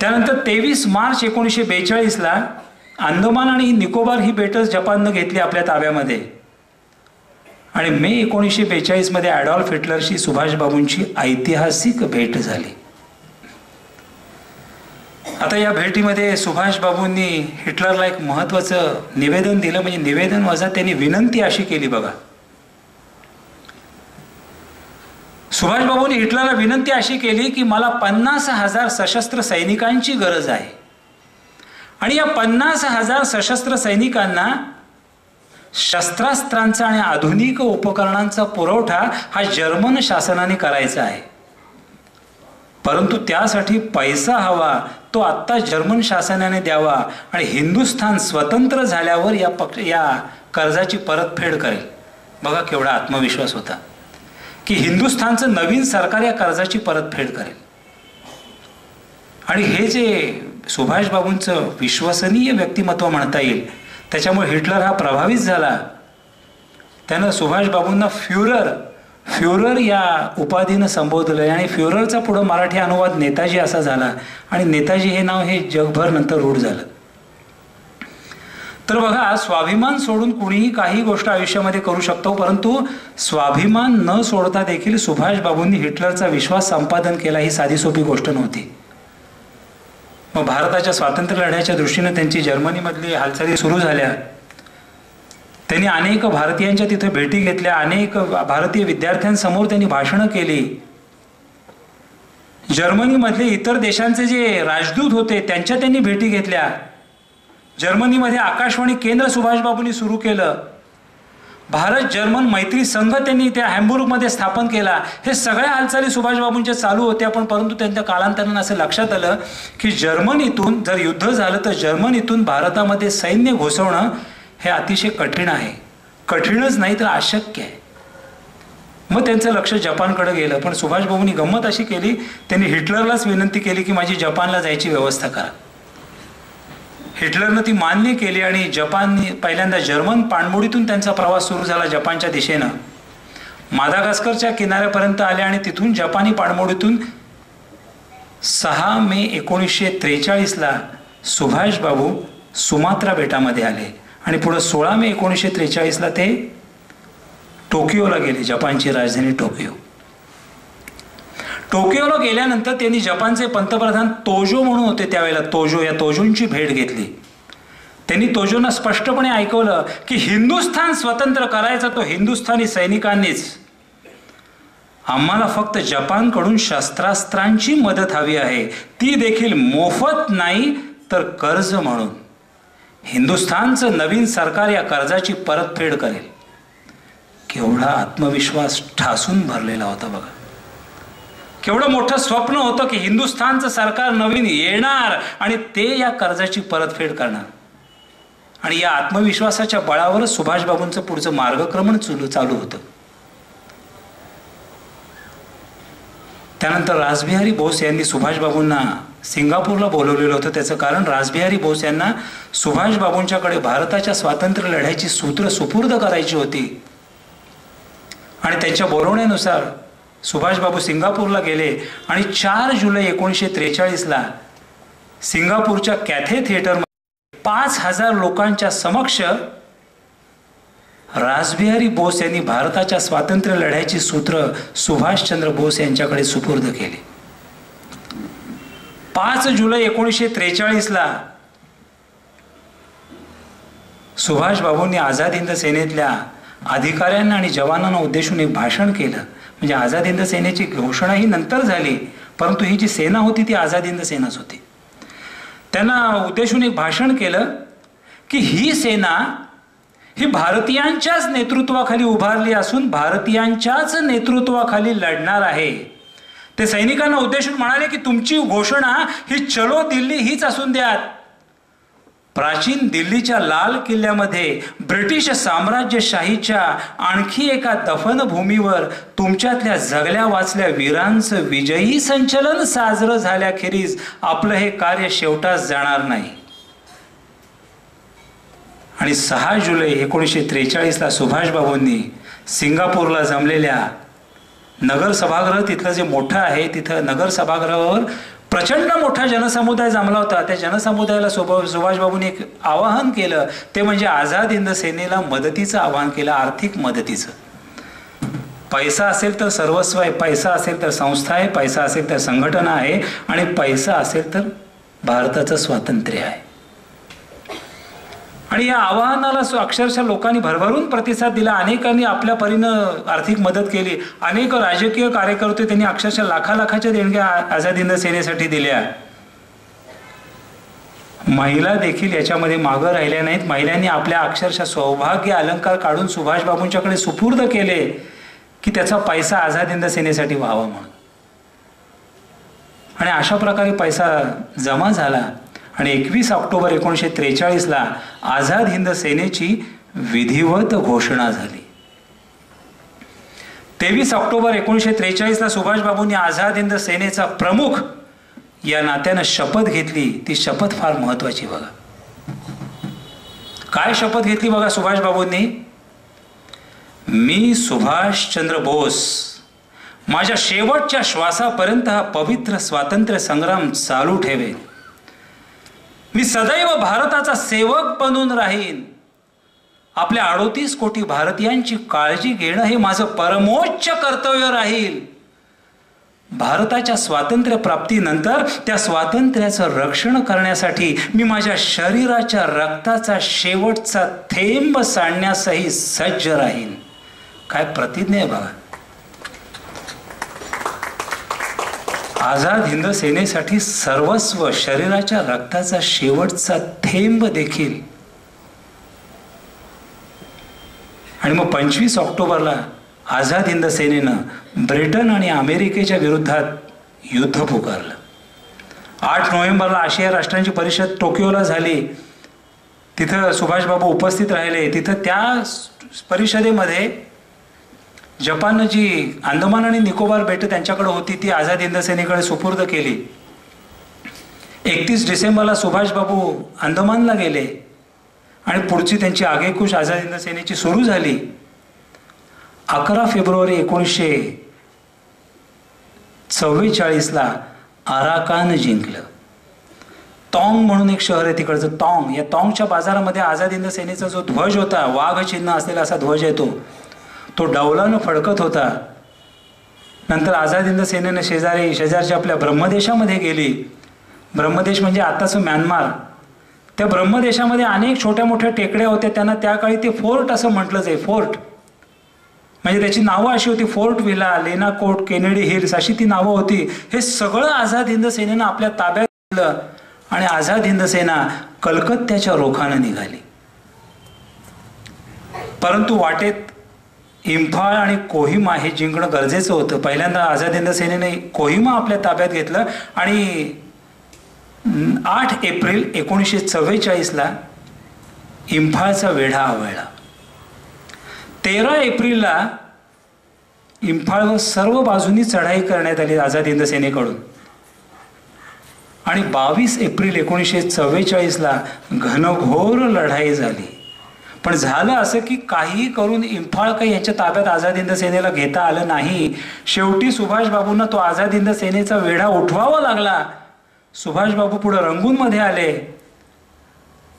त्यानंतर 23 मार्च 1942ला अंदमान आणि निकोबार ही बेटं जपाननं घेतली आपल्या ताब्यामध्ये आणि मे 1942 मध्ये ॲडॉल्फ हिटलरशी सुभाषबाबूंची ऐतिहासिक भेट झाली. आता या भेटीमध्ये सुभाषबाबूंनी हिटलरला एक महत्त्वाचं निवेदन दिलं. म्हणजे निवेदन वजा त्यांनी विनंती अशी केली बघा. सुभाषबाबूंनी हिटलरला विनंती अशी केली की मला 50,000 सशस्त्र सैनिकांची गरज आहे आणि या 50,000 सशस्त्र सैनिकांना शस्त्रास्त्रांचा आणि आधुनिक उपकरणांचा पुरवठा हा जर्मन शासनाने करायचा आहे. परंतु त्यासाठी पैसा हवा तो आत्ता जर्मन शासनाने द्यावा आणि हिंदुस्थान स्वतंत्र झाल्यावर या कर्जाची परतफेड करेल. बघा केवढा आत्मविश्वास होता की हिंदुस्थानचं नवीन सरकार या कर्जाची परतफेड करेल. आणि हे जे सुभाषबाबूंचं विश्वसनीय व्यक्तिमत्व म्हणता येईल त्याच्यामुळे हिटलर हा प्रभावित झाला. त्यानं सुभाषबाबूंना फ्युरर या उपाधीनं संबोधलं आणि फ्युररचा पुढं मराठी अनुवाद नेताजी असा झाला आणि नेताजी हे नाव हे जगभर नंतर रूढ झालं. तर बघा स्वाभिमान सोडून कुणीही काही गोष्ट आयुष्यामध्ये करू शकतो परंतु स्वाभिमान न सोडता देखील सुभाषबाबूंनी हिटलरचा विश्वास संपादन केला ही साधी सोपी गोष्ट नव्हती. मग भारताच्या स्वातंत्र्य लढ्याच्या दृष्टीने त्यांची जर्मनीमधली हालचाली सुरू झाल्या. त्यांनी अनेक भारतीयांच्या तिथे भेटी घेतल्या. अनेक भारतीय विद्यार्थ्यांसमोर त्यांनी भाषणं केली. जर्मनीमधले इतर देशांचे जे राजदूत होते त्यांच्या त्यांनी भेटी घेतल्या. जर्मनीमध्ये आकाशवाणी केंद्र सुभाषबाबूंनी सुरू केलं. भारत जर्मन मैत्री संघ त्यांनी त्या हॅम्बुर्गमध्ये स्थापन केला. हे सगळ्या हालचाली सुभाषबाबूंच्या चालू होत्या. परंतु त्यांच्या कालांतरानं असं लक्षात आलं की जर्मनीतून जर युद्ध झालं तर जर्मनीतून भारतामध्ये सैन्य घुसवणं हे अतिशय कठीण आहे. कठीणच नाही तर अशक्य आहे. मग त्यांचं लक्ष जपानकडे गेलं. पण सुभाषबाबूंनी गंमत अशी केली त्यांनी हिटलरलाच विनंती केली की माझी जपानला जायची व्यवस्था करा. हिटलरनं ती मान्य केली आणि जपानने पहिल्यांदा जर्मन पाणबुडीतून त्यांचा प्रवास सुरू झाला. जपानच्या दिशेनं मादागास्करच्या किनाऱ्यापर्यंत आले आणि तिथून जपानी पाणबुडीतून 6 मे 1943ला सुभाषबाबू सुमात्रा बेटामध्ये आले आणि पुढे 16 मे 1943ला ते टोकियोला गेले. जपानची राजधानी टोकियोला गेल्यानंतर त्यांनी जपानचे पंतप्रधान तोजो म्हणून होते त्यावेळेला या तोजोंची भेट घेतली. त्यांनी तोजोंना स्पष्टपणे ऐकवलं की हिंदुस्थान स्वतंत्र करायचा तो हिंदुस्थानी सैनिकांनीच आम्हाला फक्त जपानकडून शस्त्रास्त्रांची मदत हवी आहे, ती देखील मोफत नाही तर कर्ज म्हणून. हिंदुस्थानचं नवीन सरकार या कर्जाची परतफेड करेल. केवढा आत्मविश्वास ठासून भरलेला होता बघा. केवढं मोठं स्वप्न होतं की हिंदुस्थानचं सरकार नवीन येणार आणि ते या कर्जाची परतफेड करणार. आणि या आत्मविश्वासाच्या बळावरच सुभाषबाबूंचं पुढचं मार्गक्रमण चालू होतं. त्यानंतर रासबिहारी बोस यांनी सुभाषबाबूंना सिंगापूरला बोलवलेलं होतं. त्याचं कारण रासबिहारी बोस यांना सुभाषबाबूंच्याकडे भारताच्या स्वातंत्र्य लढ्याची सूत्र सुपूर्द करायची होती. आणि त्यांच्या बोलवण्यानुसार सुभाषबाबू सिंगापूरला गेले आणि 4 जुलै 1943ला सिंगापूरच्या कॅथे थिएटरमध्ये 5,000 लोकांच्या समक्ष रासबिहारी बोस यांनी भारताच्या स्वातंत्र्य लढ्याची सूत्र सुभाषचंद्र बोस यांच्याकडे सुपूर्द केली. 5 जुलै 1943ला सुभाषबाबूंनी आझाद हिंद सेनेतल्या अधिकाऱ्यांना आणि जवानांना उद्देशून एक भाषण केलं. म्हणजे आझाद हिंद सेनेची घोषणा ही नंतर झाली, परंतु ही जी सेना होती ती आझाद हिंद सेनाच होती. त्यांना उद्देशून एक भाषण केलं की ही सेना ही भारतीयांच्याच नेतृत्वाखाली उभारली असून भारतीयांच्याच नेतृत्वाखाली लढणार आहे. ते सैनिकांना उद्देशून म्हणाले की तुमची घोषणा ही चलो दिल्ली हीच असून द्या. प्राचीन दिल्लीच्या लाल किल्ल्यामध्ये ब्रिटिश साम्राज्यशाहीच्या आणखी एका दफनभूमीवर तुमच्यातल्या जगल्या वाचल्या वीरांचं विजयी संचलन साजरं झाल्याखेरीज आपलं हे कार्य शेवटास जाणार नाही. आणि 6 जुलै 1943ला सुभाषबाबूंनी सिंगापूरला जमलेल्या नगर सभागृह, तिथलं जे मोठं आहे तिथं नगर सभागृहावर प्रचंड मोठा जनसमुदाय जमला होता. त्या जनसमुदायाला सुभाषबाबूंनी एक आवाहन केलं, ते म्हणजे आझाद हिंद सेनेला मदतीचं आवाहन केलं, आर्थिक मदतीचं. पैसा असेल तर सर्वस्व आहे, पैसा असेल तर संस्था आहे, पैसा असेल तर संघटना आहे आणि पैसा असेल तर भारताचं स्वातंत्र्य आहे. आणि या आवाहनाला अक्षरशः लोकांनी भरभरून प्रतिसाद दिला. अनेकांनी आपल्या परीनं आर्थिक मदत केली. अनेक राजकीय कार्यकर्ते त्यांनी अक्षरशः लाखाच्या देणग्या आझाद हिंद सेनेसाठी दिल्या. महिला देखील याच्यामध्ये मागं राहिल्या नाहीत. महिलांनी आपल्या अक्षरशः सौभाग्य अलंकार काढून सुभाषबाबूंच्याकडे सुपूर्द केले की त्याचा पैसा आझाद हिंद सेनेसाठी व्हावा म्हणून. आणि अशा प्रकारे पैसा जमा झाला आणि 21 ऑक्टोबर 1943ला आझाद हिंद सेनेची विधिवत घोषणा झाली. 23 ऑक्टोबर 1943ला सुभाषबाबूंनी आझाद हिंद सेनेचा प्रमुख या नात्यानं शपथ घेतली. ती शपथ फार महत्वाची बघा. काय शपथ घेतली बघा सुभाषबाबूंनी? मी सुभाषचंद्र बोस माझ्या शेवटच्या श्वासापर्यंत हा पवित्र स्वातंत्र्य संग्राम चालू ठेवेन. मी सदैव भारताचा सेवक बनून राहीन. आपल्या 38 कोटी भारतीयांची काळजी घेणं हे माझं परमोच्च कर्तव्य राहील. भारताच्या स्वातंत्र्य प्राप्तीनंतर त्या स्वातंत्र्याचं रक्षण करण्यासाठी मी माझ्या शरीराच्या रक्ताचा शेवटचा थेंब सांडण्यासही सज्ज राहीन. काय प्रतिज्ञा आहे बघा. आझाद हिंद सेनेसाठी सर्वस्व, शरीराच्या रक्ताचा शेवटचा थेंब देखील. आणि मग 25 ऑक्टोबरला आझाद हिंद सेनेनं ब्रिटन आणि अमेरिकेच्या विरोधात युद्ध पुकारलं. 8 नोव्हेंबरला आशिया राष्ट्रांची परिषद टोकियोला झाली. तिथं सुभाषबाबू उपस्थित राहिले. तिथं त्या परिषदेमध्ये जपाननं जी अंदमान आणि निकोबार बेटं त्यांच्याकडे होती ती आझाद हिंद सेनेकडे सुपूर्द केली. 31 डिसेंबरला सुभाषबाबू अंदमानला गेले आणि पुढची त्यांची आगेकूच आझाद हिंद सेनेची सुरू झाली. 11 फेब्रुवारी 1944ला अराकान जिंकलं. तॉंग म्हणून एक शहर आहे तिकडचं, तॉंग. या तॉंगच्या बाजारामध्ये आझाद हिंद सेनेचा जो ध्वज होता, वाघ चिन्ह असलेला असा ध्वज येतो, तो डौलानं फडकत होता. नंतर आझाद हिंद सेनेनं शेजारच्या आपल्या ब्रह्मदेशामध्ये गेली. ब्रह्मदेश म्हणजे आताचं म्यानमार. त्या ब्रह्मदेशामध्ये अनेक छोट्या मोठ्या टेकड्या होत्या. त्यांना त्या काळी ते फोर्ट असं म्हटलं जाई. फोर्ट म्हणजे त्याची नावं अशी होती, फोर्ट विला, लेना कोट, केनेडी हिल्स अशी ती नावं होती. हे सगळं आझाद हिंद सेनेनं आपल्या ताब्यात घेतलं आणि आझाद हिंद सेना कलकत्त्याच्या रोखानं निघाली. परंतु वाटेत इम्फाळ आणि कोहिमा हे जिंकणं गरजेचं होतं. पहिल्यांदा आझाद हिंद सेनेने कोहिमा आपल्या ताब्यात घेतलं आणि 8 एप्रिल 1944ला इम्फाळचा वेढा आवळला. 13 एप्रिलला इम्फाळवर सर्व बाजूंनी चढाई करण्यात आली आझाद हिंद सेनेकडून आणि 22 एप्रिल 1944ला घनघोर लढाई झाली. पण झालं असं की काही करून इम्फाळ काही यांच्या ताब्यात आझाद हिंद सेनेला घेता आलं नाही. शेवटी सुभाषबाबूंना तो आझाद हिंद सेनेचा वेढा उठवावा लागला. सुभाषबाबू पुढे रंगूनमध्ये आले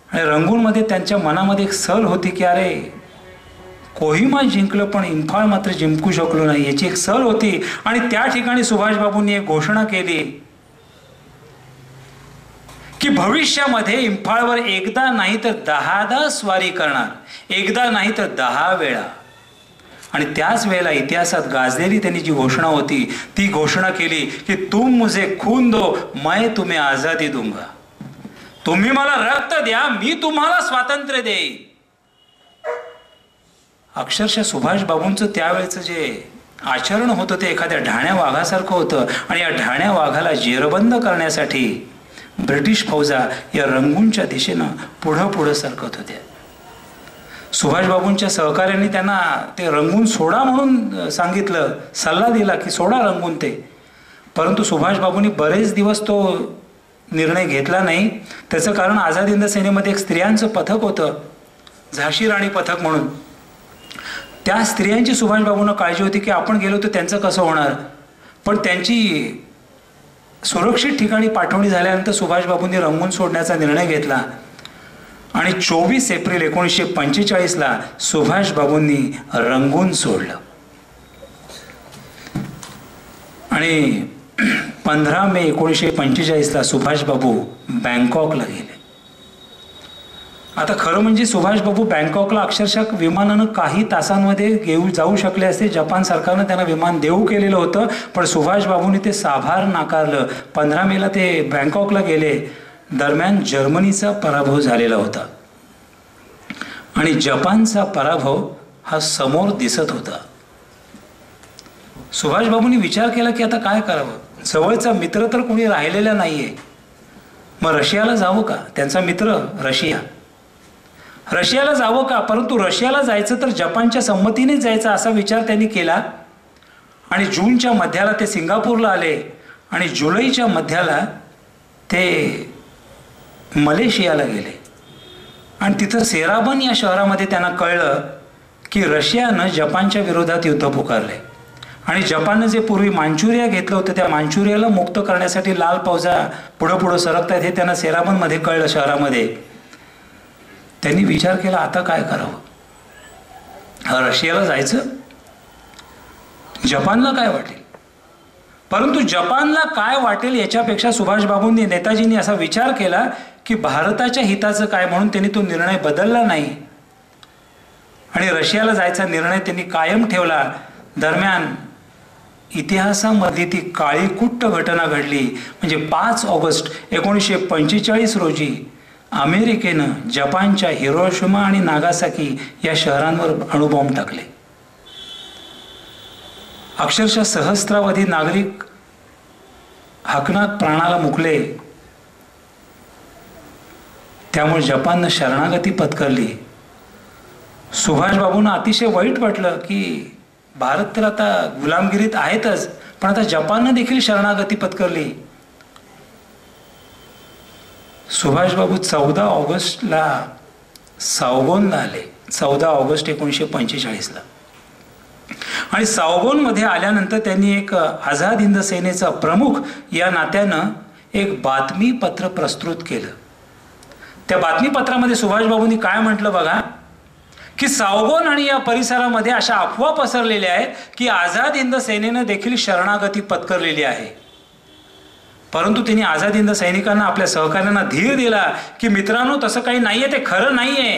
आणि रंगूनमध्ये त्यांच्या मनामध्ये एक सल होती की अरे कोहिमा जिंकलं पण इम्फाळ मात्र जिंकू शकलो नाही, याची एक सल होती. आणि त्या ठिकाणी सुभाषबाबूंनी एक घोषणा केली की भविष्यामध्ये इम्फाळवर एकदा नाही तर 10दा स्वारी करणार, एकदा नाही तर 10 वेळा. आणि त्याच वेळेला इतिहासात गाजलेली त्यांनी जी घोषणा होती ती घोषणा केली की तुम मुझे खून दो मैं तुम्हें आजादी दूंगा. तुम्ही मला रक्त द्या, मी तुम्हाला स्वातंत्र्य देईन. अक्षरशः सुभाषबाबूंचं त्यावेळेचं जे आचरण होतं ते एखाद्या ढाण्या वाघासारखं होतं. आणि या ढाण्या वाघाला जेरबंद करण्यासाठी ब्रिटिश फौजा या रंगूनच्या दिशेनं पुढं सरकत होत्या. सुभाषबाबूंच्या सहकार्यांनी त्यांना ते रंगून सोडा म्हणून सांगितलं, सल्ला दिला की सोडा रंगून ते. परंतु सुभाषबाबूंनी बरेच दिवस तो निर्णय घेतला नाही. त्याचं कारण आझाद हिंद सेनेमध्ये एक स्त्रियांचं पथक होतं, झाशी राणी पथक म्हणून. त्या स्त्रियांची सुभाषबाबूंना काळजी होती की आपण गेलो तर त्यांचं कसं होणार. पण त्यांची सुरक्षित ठिकाणी पाठवणी झाल्यानंतर सुभाषबाबूंनी रंगून सोडण्याचा निर्णय घेतला आणि 24 एप्रिल 1945ला सुभाषबाबूंनी रंगून सोडलं आणि 15 मे 1945ला सुभाषबाबू बँकॉकला गेले. आता खरं म्हणजे सुभाषबाबू बँकॉकला अक्षरशः विमानानं काही तासांमध्ये जाऊ शकले असते. जपान सरकारनं त्यांना विमान देऊ केलेलं होतं, पण सुभाषबाबूंनी ते साभार नाकारलं. 15 मेला ते बँकॉकला गेले. दरम्यान जर्मनीचा पराभव झालेला होता आणि जपानचा पराभव हा समोर दिसत होता. सुभाषबाबूंनी विचार केला की आता काय करावं. जवळचा मित्र तर कोणी राहिलेला नाहीये. मग रशियाला जावं का. त्यांचा मित्र रशियाला जावं का. परंतु रशियाला जायचं तर जपानच्या संमतीनेच जायचं असा विचार त्यांनी केला आणि जूनच्या मध्याला ते सिंगापूरला आले आणि जुलैच्या मध्याला ते मलेशियाला गेले. आणि तिथं सेराबन या शहरामध्ये त्यांना कळलं की रशियानं जपानच्या विरोधात युद्ध पुकारले आणि जपाननं जे पूर्वी मांचुरिया घेतलं होतं त्या मांचुरियाला मुक्त करण्यासाठी लाल फौजा पुढं सरकतायत हे त्यांना सेराबनमध्ये कळलं शहरामध्ये. त्यांनी विचार केला आता काय करावं. रशियाला जायचं, जपानला काय वाटेल. परंतु जपानला काय वाटेल याच्यापेक्षा सुभाषबाबूंनी नेताजींनी असा विचार केला की भारताच्या हिताचं काय, म्हणून त्यांनी तो निर्णय बदलला नाही आणि रशियाला जायचा निर्णय त्यांनी कायम ठेवला. दरम्यान इतिहासामधली ती काळीकुट्ट घटना घडली. म्हणजे 5 ऑगस्ट 1945 रोजी अमेरिकेनं जपानच्या हिरोशिमा आणि नागासाकी या शहरांवर अणुबॉम्ब टाकले. अक्षरशः सहस्रावधी नागरिक हकनात प्राणाला मुकले. त्यामुळे जपाननं शरणागती पत्करली. सुभाषबाबूंना अतिशय वाईट वाटलं की भारत तर आता गुलामगिरीत आहेतच, पण आता जपाननं देखील शरणागती पत्करली. सुभाषबाबू 14 ऑगस्टला सावगोनला आले. 14 ऑगस्ट 1945ला. आणि सावगोनमध्ये आल्यानंतर त्यांनी एक आझाद हिंद सेनेचा प्रमुख या नात्यानं एक बातमीपत्र प्रस्तुत केलं. त्या बातमीपत्रामध्ये सुभाषबाबूंनी काय म्हटलं बघा की सावगोन आणि या परिसरामध्ये अशा अफवा पसरलेल्या आहेत की आझाद हिंद सेनेनं देखील शरणागती पत्करलेली आहे. परंतु त्यांनी आझाद हिंद सैनिकांना आपल्या सहकार्यांना धीर दिला की मित्रांनो तसं काही नाहीये, ते खरं नाहीये.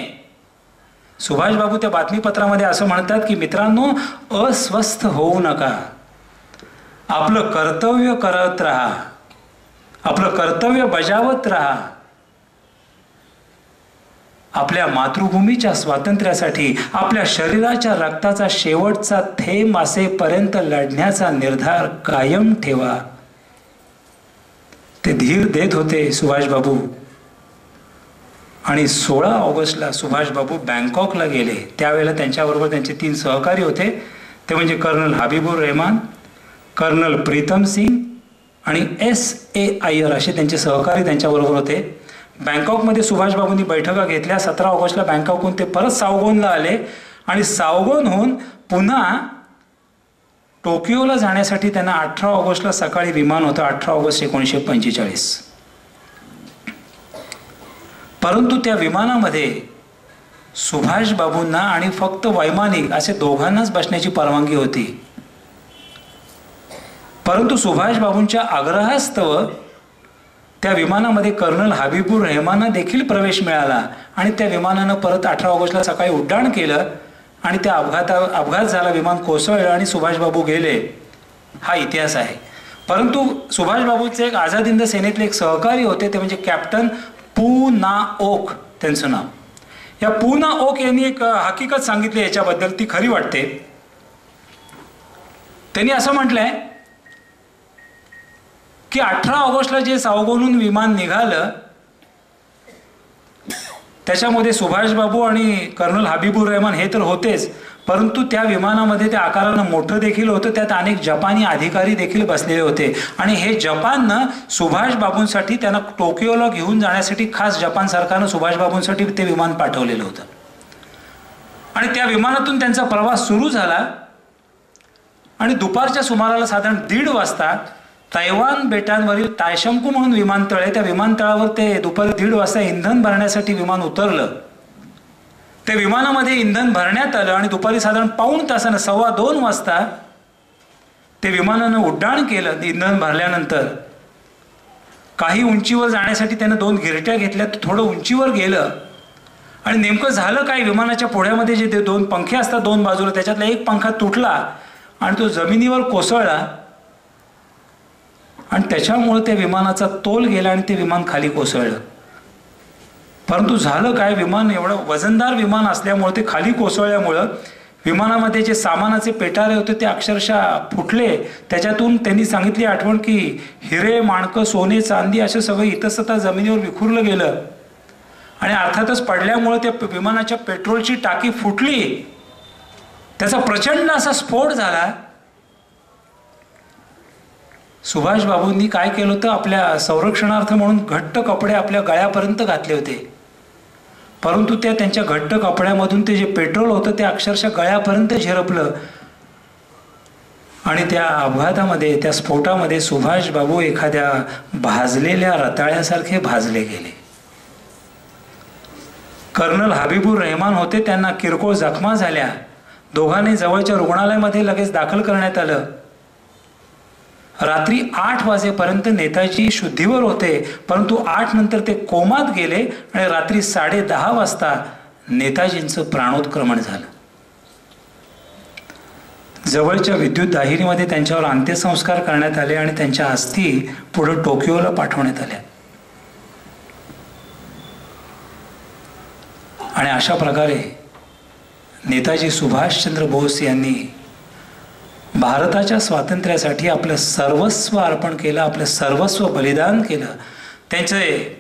सुभाषबाबू त्या बातमीपत्रामध्ये असं म्हणतात की मित्रांनो, अस्वस्थ होऊ नका, आपलं कर्तव्य करत राहा, आपलं कर्तव्य बजावत राहा. आपल्या मातृभूमीच्या स्वातंत्र्यासाठी आपल्या शरीराच्या रक्ताचा शेवटचा थेंब असेपर्यंत लढण्याचा निर्धार कायम ठेवा. ते धीर देत होते सुभाषबाबू. आणि 16 ऑगस्टला सुभाषबाबू बँकॉकला गेले. त्यावेळेला त्यांच्याबरोबर त्यांचे 3 सहकारी होते. ते म्हणजे कर्नल हबीबुर रहमान, कर्नल प्रीतम सिंग आणि S.A. अय्यर असे त्यांचे सहकारी त्यांच्याबरोबर होते. बँकॉकमध्ये सुभाषबाबूंनी बैठका घेतल्या. 17 ऑगस्टला बँकॉकहून ते परत सावगोनला आले आणि सावगोनहून पुन्हा टोकियोला जाण्यासाठी त्यांना 18 ऑगस्टला सकाळी विमान होतं, 18 ऑगस्ट 1945. परंतु त्या विमानामध्ये सुभाषबाबूंना आणि फक्त वैमानिक असे दोघांनाच बसण्याची परवानगी होती. परंतु सुभाषबाबूंच्या आग्रहास्तव त्या विमानामध्ये कर्नल हबीबुर रहमानना देखील प्रवेश मिळाला आणि त्या विमानानं परत 18 ऑगस्टला सकाळी उड्डाण केलं आणि त्या अपघात झाला, विमान कोसळलं आणि सुभाषबाबू गेले. हा इतिहास आहे. परंतु सुभाषबाबूचे एक आझाद हिंद सेनेतले एक सहकारी होते, ते म्हणजे कॅप्टन पू ना ओक त्यांचं नाव. या पू ना ओक यांनी एक हकीकत सांगितली याच्याबद्दल, ती खरी वाटते. त्यांनी असं म्हटलंय की 18 ऑगस्टला जे सावगोनहून विमान निघालं त्याच्यामध्ये सुभाषबाबू आणि कर्नल हबीबुर रहमान हे तर होतेच, परंतु त्या विमानामध्ये त्या आकारानं मोठं देखील होतं. त्यात अनेक जपानी अधिकारी देखील बसलेले होते आणि हे जपाननं सुभाषबाबूंसाठी त्यांना टोकियोला घेऊन जाण्यासाठी खास जपान सरकारनं सुभाषबाबूंसाठी ते विमान पाठवलेलं होतं. आणि त्या विमानातून त्यांचा प्रवास सुरू झाला आणि दुपारच्या सुमाराला साधारण 1:30 वाजता तैवान बेटांवरील तायशंकू म्हणून विमानतळ आहे, त्या विमानतळावर ते दुपारी 1:30 वाजता इंधन भरण्यासाठी विमान उतरलं. त्या विमानामध्ये इंधन भरण्यात आलं आणि दुपारी साधारण पाऊण तासानं 1:15 वाजता ते विमानानं उड्डाण केलं. इंधन भरल्यानंतर काही उंचीवर जाण्यासाठी त्यानं 2 गिरट्या घेतल्या, थोडं उंचीवर गेलं आणि नेमकं झालं काय, विमानाच्या पुढ्यामध्ये जे 2 पंखे असतात 2 बाजूला, त्याच्यातला एक पंखा तुटला आणि तो जमिनीवर कोसळला आणि त्याच्यामुळे त्या विमानाचा तोल गेला आणि ते विमान खाली कोसळलं. परंतु झालं काय, विमान एवढं वजनदार विमान असल्यामुळे ते खाली कोसळल्यामुळं विमानामध्ये जे सामानाचे पेटारे होते ते अक्षरशः फुटले. त्याच्यातून त्यांनी सांगितली आठवण की हिरे, माणकं, सोने, चांदी असं सगळं इतस्ततः जमिनीवर विखुरलं गेलं आणि अर्थातच पडल्यामुळे त्या विमानाच्या पेट्रोलची टाकी फुटली. त्याचा प्रचंड असा स्फोट झाला. सुभाषबाबूंनी काय केलं होतं, आपल्या संरक्षणार्थ म्हणून घट्ट कपडे आपल्या गळ्यापर्यंत घातले होते, परंतु त्यांच्या घट्ट कपड्यामधून ते जे पेट्रोल होतं ते अक्षरशः गळ्यापर्यंत झिरपलं आणि त्या अपघातामध्ये, त्या स्फोटामध्ये सुभाषबाबू एखाद्या भाजलेल्या रताळ्यासारखे भाजले गेले. कर्नल हबीबुर रहमान होते, त्यांना किरकोळ जखमा झाल्या. दोघांनी जवळच्या रुग्णालयामध्ये लगेच दाखल करण्यात आलं. रात्री 8 वाजेपर्यंत नेताजी शुद्धीवर होते, परंतु 8 नंतर ते कोमात गेले आणि रात्री 10:30 वाजता नेताजींचं प्राणोत्क्रमण झालं. जवळच्या विद्युत दाहिनीमध्ये त्यांच्यावर अंत्यसंस्कार करण्यात आले आणि त्यांच्या अस्थी पुढे टोकियोला पाठवण्यात आल्या. आणि अशा प्रकारे नेताजी सुभाषचंद्र बोस यांनी भारताच्या स्वातंत्र्यासाठी आपलं सर्वस्व अर्पण केलं, आपलं सर्वस्व बलिदान केलं. त्यांचे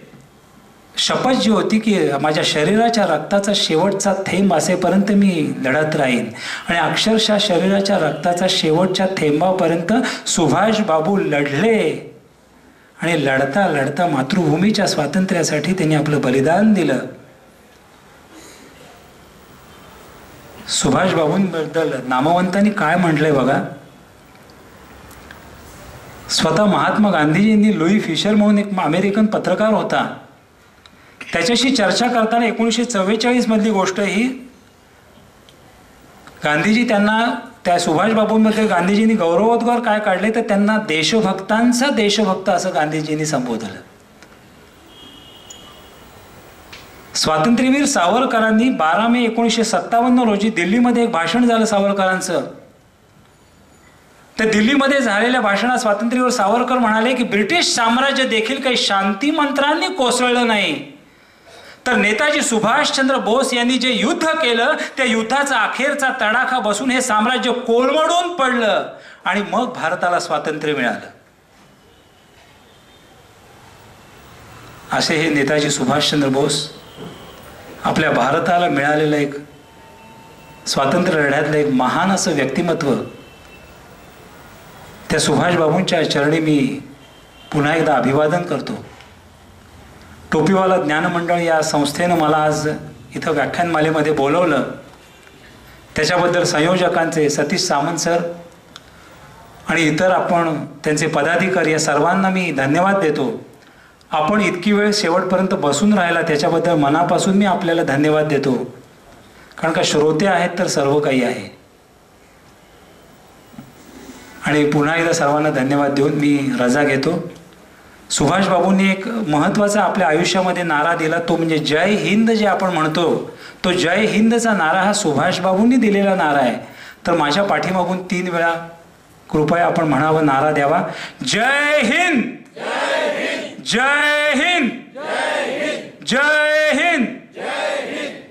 शपथ जी होती की माझ्या शरीराच्या रक्ताचा शेवटचा थेंब असेपर्यंत मी लढत राहीन, आणि अक्षरशः शरीराच्या रक्ताचा शेवटच्या थेंबापर्यंत सुभाषबाबू लढले आणि लढता लढता मातृभूमीच्या स्वातंत्र्यासाठी त्यांनी आपलं बलिदान दिलं. सुभाषबाबूंबद्दल नामवंतांनी काय म्हटलंय बघा. स्वतः महात्मा गांधीजींनी लुई फिशर म्हणून एक अमेरिकन पत्रकार होता, त्याच्याशी चर्चा करताना 1944 मधली गोष्ट ही, गांधीजी त्यांना त्या सुभाषबाबूंमध्ये गांधीजींनी गौरवोद्गार काय काढले तर त्यांना देशभक्तांचा देशभक्त असं गांधीजींनी संबोधलं. स्वातंत्र्यवीर सावरकरांनी 12 मे 1957 रोजी दिल्लीमध्ये एक भाषण झालं सावरकरांचं. त्या दिल्लीमध्ये झालेल्या भाषणात स्वातंत्र्यवीर सावरकर म्हणाले की ब्रिटिश साम्राज्य देखील काही शांती मंत्रांनी कोसळलं नाही, तर नेताजी सुभाषचंद्र बोस यांनी जे युद्ध केलं त्या युद्धाचा अखेरचा तडाखा बसून हे साम्राज्य कोलमडून पडलं आणि मग भारताला स्वातंत्र्य मिळालं. असे हे नेताजी सुभाषचंद्र बोस आपल्या भारताला मिळालेलं एक स्वातंत्र्य लढ्यातलं एक महान असं व्यक्तिमत्व. त्या सुभाष बाबूंच्या चरणी मी पुन्हा एकदा अभिवादन करतो. टोपीवाला ज्ञानमंडळ या संस्थेनं मला आज इथं व्याख्यानमालेमध्ये बोलवलं, त्याच्याबद्दल संयोजकांचे सतीश सामंत सर आणि इतर आपण त्यांचे पदाधिकारी या सर्वांना मी धन्यवाद देतो. आपण इतकी वेळ शेवटपर्यंत बसून राहिला त्याच्याबद्दल मनापासून मी आपल्याला धन्यवाद देतो, कारण का श्रोते आहेत तर सर्व काही आहे. आणि पुन्हा एकदा सर्वांना धन्यवाद देऊन मी रजा घेतो. सुभाष बाबूंनी एक महत्त्वाचा आपल्या आयुष्यामध्ये नारा दिला, तो म्हणजे जय हिंद. जे आपण म्हणतो तो जय हिंदचा नारा हा सुभाष बाबूंनी दिलेला नारा आहे. तर माझ्या पाठीमागून 3 वेळा कृपया आपण म्हणावं, नारा द्यावा, जय हिंद, जय हिंद, जय हिंद,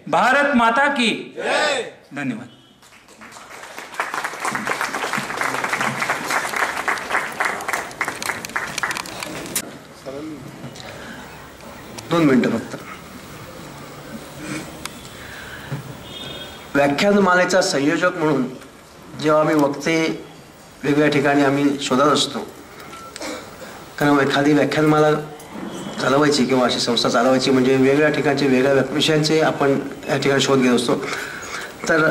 भारत माता की धन्यवाद. दोन मिनिटं फक्त. व्याख्यानमालेचा संयोजक म्हणून जेव्हा आम्ही वक्ते वेगवेगळ्या ठिकाणी आम्ही शोधत असतो, कारण एखादी व्याख्यानमाला चालवायची किंवा अशी संस्था चालवायची म्हणजे वेगवेगळ्या ठिकाणचे वेगळ्या विषयांचे आपण या ठिकाणी शोध घेत असतो. तर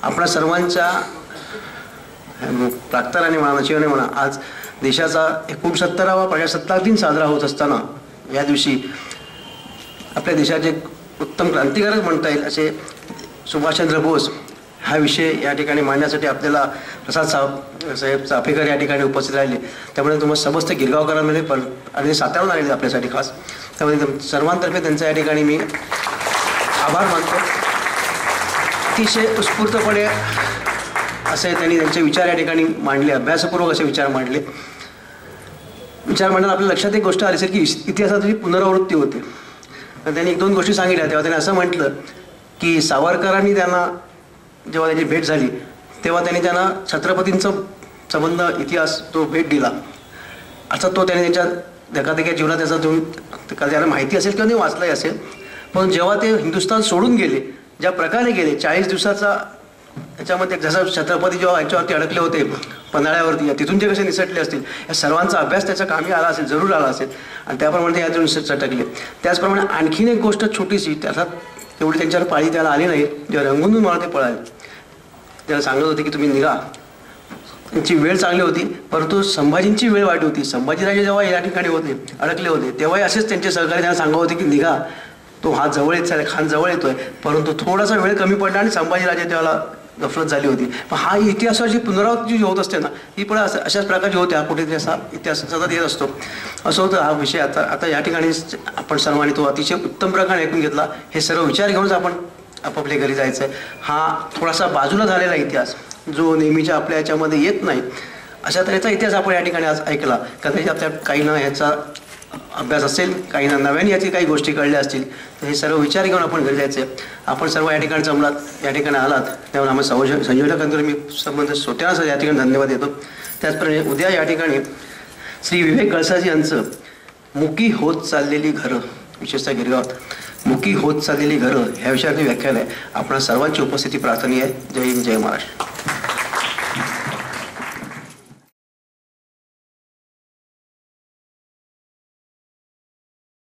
आपणा सर्वांच्या प्राक्तनाने म्हणा, नशिबाने म्हणा, आज देशाचा 69वा प्रजासत्ताक दिन साजरा होत असताना या दिवशी आपल्या देशाचे उत्तम क्रांतिकारक म्हणता येईल असे सुभाषचंद्र बोस हा विषय या ठिकाणी मांडण्यासाठी आपल्याला प्रसाद साहेब चाफेकर या ठिकाणी उपस्थित राहिले. त्यामुळे तुम्हाला समस्त गिरगावकरांमध्ये आणि साताराहून आलेले आपल्यासाठी खास, त्यामुळे सर्वांतर्फे त्यांचा या ठिकाणी मी आभार मानतो. अतिशय उत्स्फूर्तपणे असे त्यांनी त्यांचे विचार या ठिकाणी मांडले, अभ्यासपूर्वक असे विचार मांडले. विचार मांडताना आपल्या लक्षात एक गोष्ट आली असेल की इतिहासाची पुनरावृत्ती होते. त्यांनी 1-2 गोष्टी सांगितल्या. तेव्हा त्यांनी असं म्हटलं की सावरकरांनी त्यांना जेव्हा त्याची भेट झाली तेव्हा त्यांनी त्यांना छत्रपतींचा संबंध इतिहास तो भेट दिला. असा तो त्याने त्यांच्या धकाधकीच्या जीवनात त्याचा देऊन त्याला माहिती असेल किंवा नाही वाचलाही असेल. पण जेव्हा ते हिंदुस्थान सोडून गेले, ज्या प्रकारे गेले, 40 दिवसाचा त्याच्यामध्ये जसं छत्रपती जेव्हा याच्यावरती अडकले होते पन्हाळ्यावरती, तिथून जे कसे निसटले असतील, या सर्वांचा अभ्यास त्याच्या कामी आला असेल, जरूर आला असेल. आणि त्याप्रमाणे यातून सटकले. त्याचप्रमाणे आणखीन एक गोष्ट छोटीशी, त्याला तेवढी त्यांच्यावर पाळी त्याला आली नाही. जेव्हा रंगून मला ते पळाले, त्याला सांगत होते की तुम्ही निघा. त्यांची वेळ चांगली होती, परंतु संभाजींची वेळ वाईट होती. संभाजीराजे जेव्हा या ठिकाणी होते, अडकले होते, तेव्हाही असेच त्यांचे सहकारी त्यांना सांगत होते की निघा, तो हा जवळ येत आहे, खान जवळ येतोय. परंतु थोडासा वेळ कमी पडला आणि संभाजीराजे त्याला गफलत झाली होती. पण हा इतिहासाची पुनरावृत्ती जी होत असते ना, ही पण अशाच प्रकारची होते. हा कुठेतरी असा इतिहास सतत येत असतो. असं होतं हा विषय. आता या ठिकाणी आपण सर्वांनी तो अतिशय उत्तम प्रकारे ऐकून घेतला. हे सर्व विचार घेऊनच आपण आपापल्या घरी जायचं आहे. हा थोडासा बाजूला झालेला इतिहास जो नेहमीच्या आपल्या याच्यामध्ये येत नाही, अशा तऱ्हेचा इतिहास आपण या ठिकाणी आज ऐकला. कदाचित आपल्या काहींना ह्याचा अभ्यास असेल, काहींना नव्याने याची काही गोष्टी कळल्या असतील. तर हे सर्व विचार घेऊन आपण घरी जायचं आहे. आपण सर्व या ठिकाणी जमलात, या ठिकाणी आलात, त्यामुळे आम्हाला संयोजकांकडे मी संबंध स्वतःला या ठिकाणी धन्यवाद देतो. त्याचप्रमाणे उद्या या ठिकाणी श्री विवेक गळसाजी यांचं मुकी होत चाललेली घरं, विशेषतः गिरगावात मुकी होत चाललेली घरं ह्या विषयावरती व्याख्यान आहे. आपण सर्वांची उपस्थिती प्रार्थनीय आहे. जय हिंद, जय महाराष्ट्र.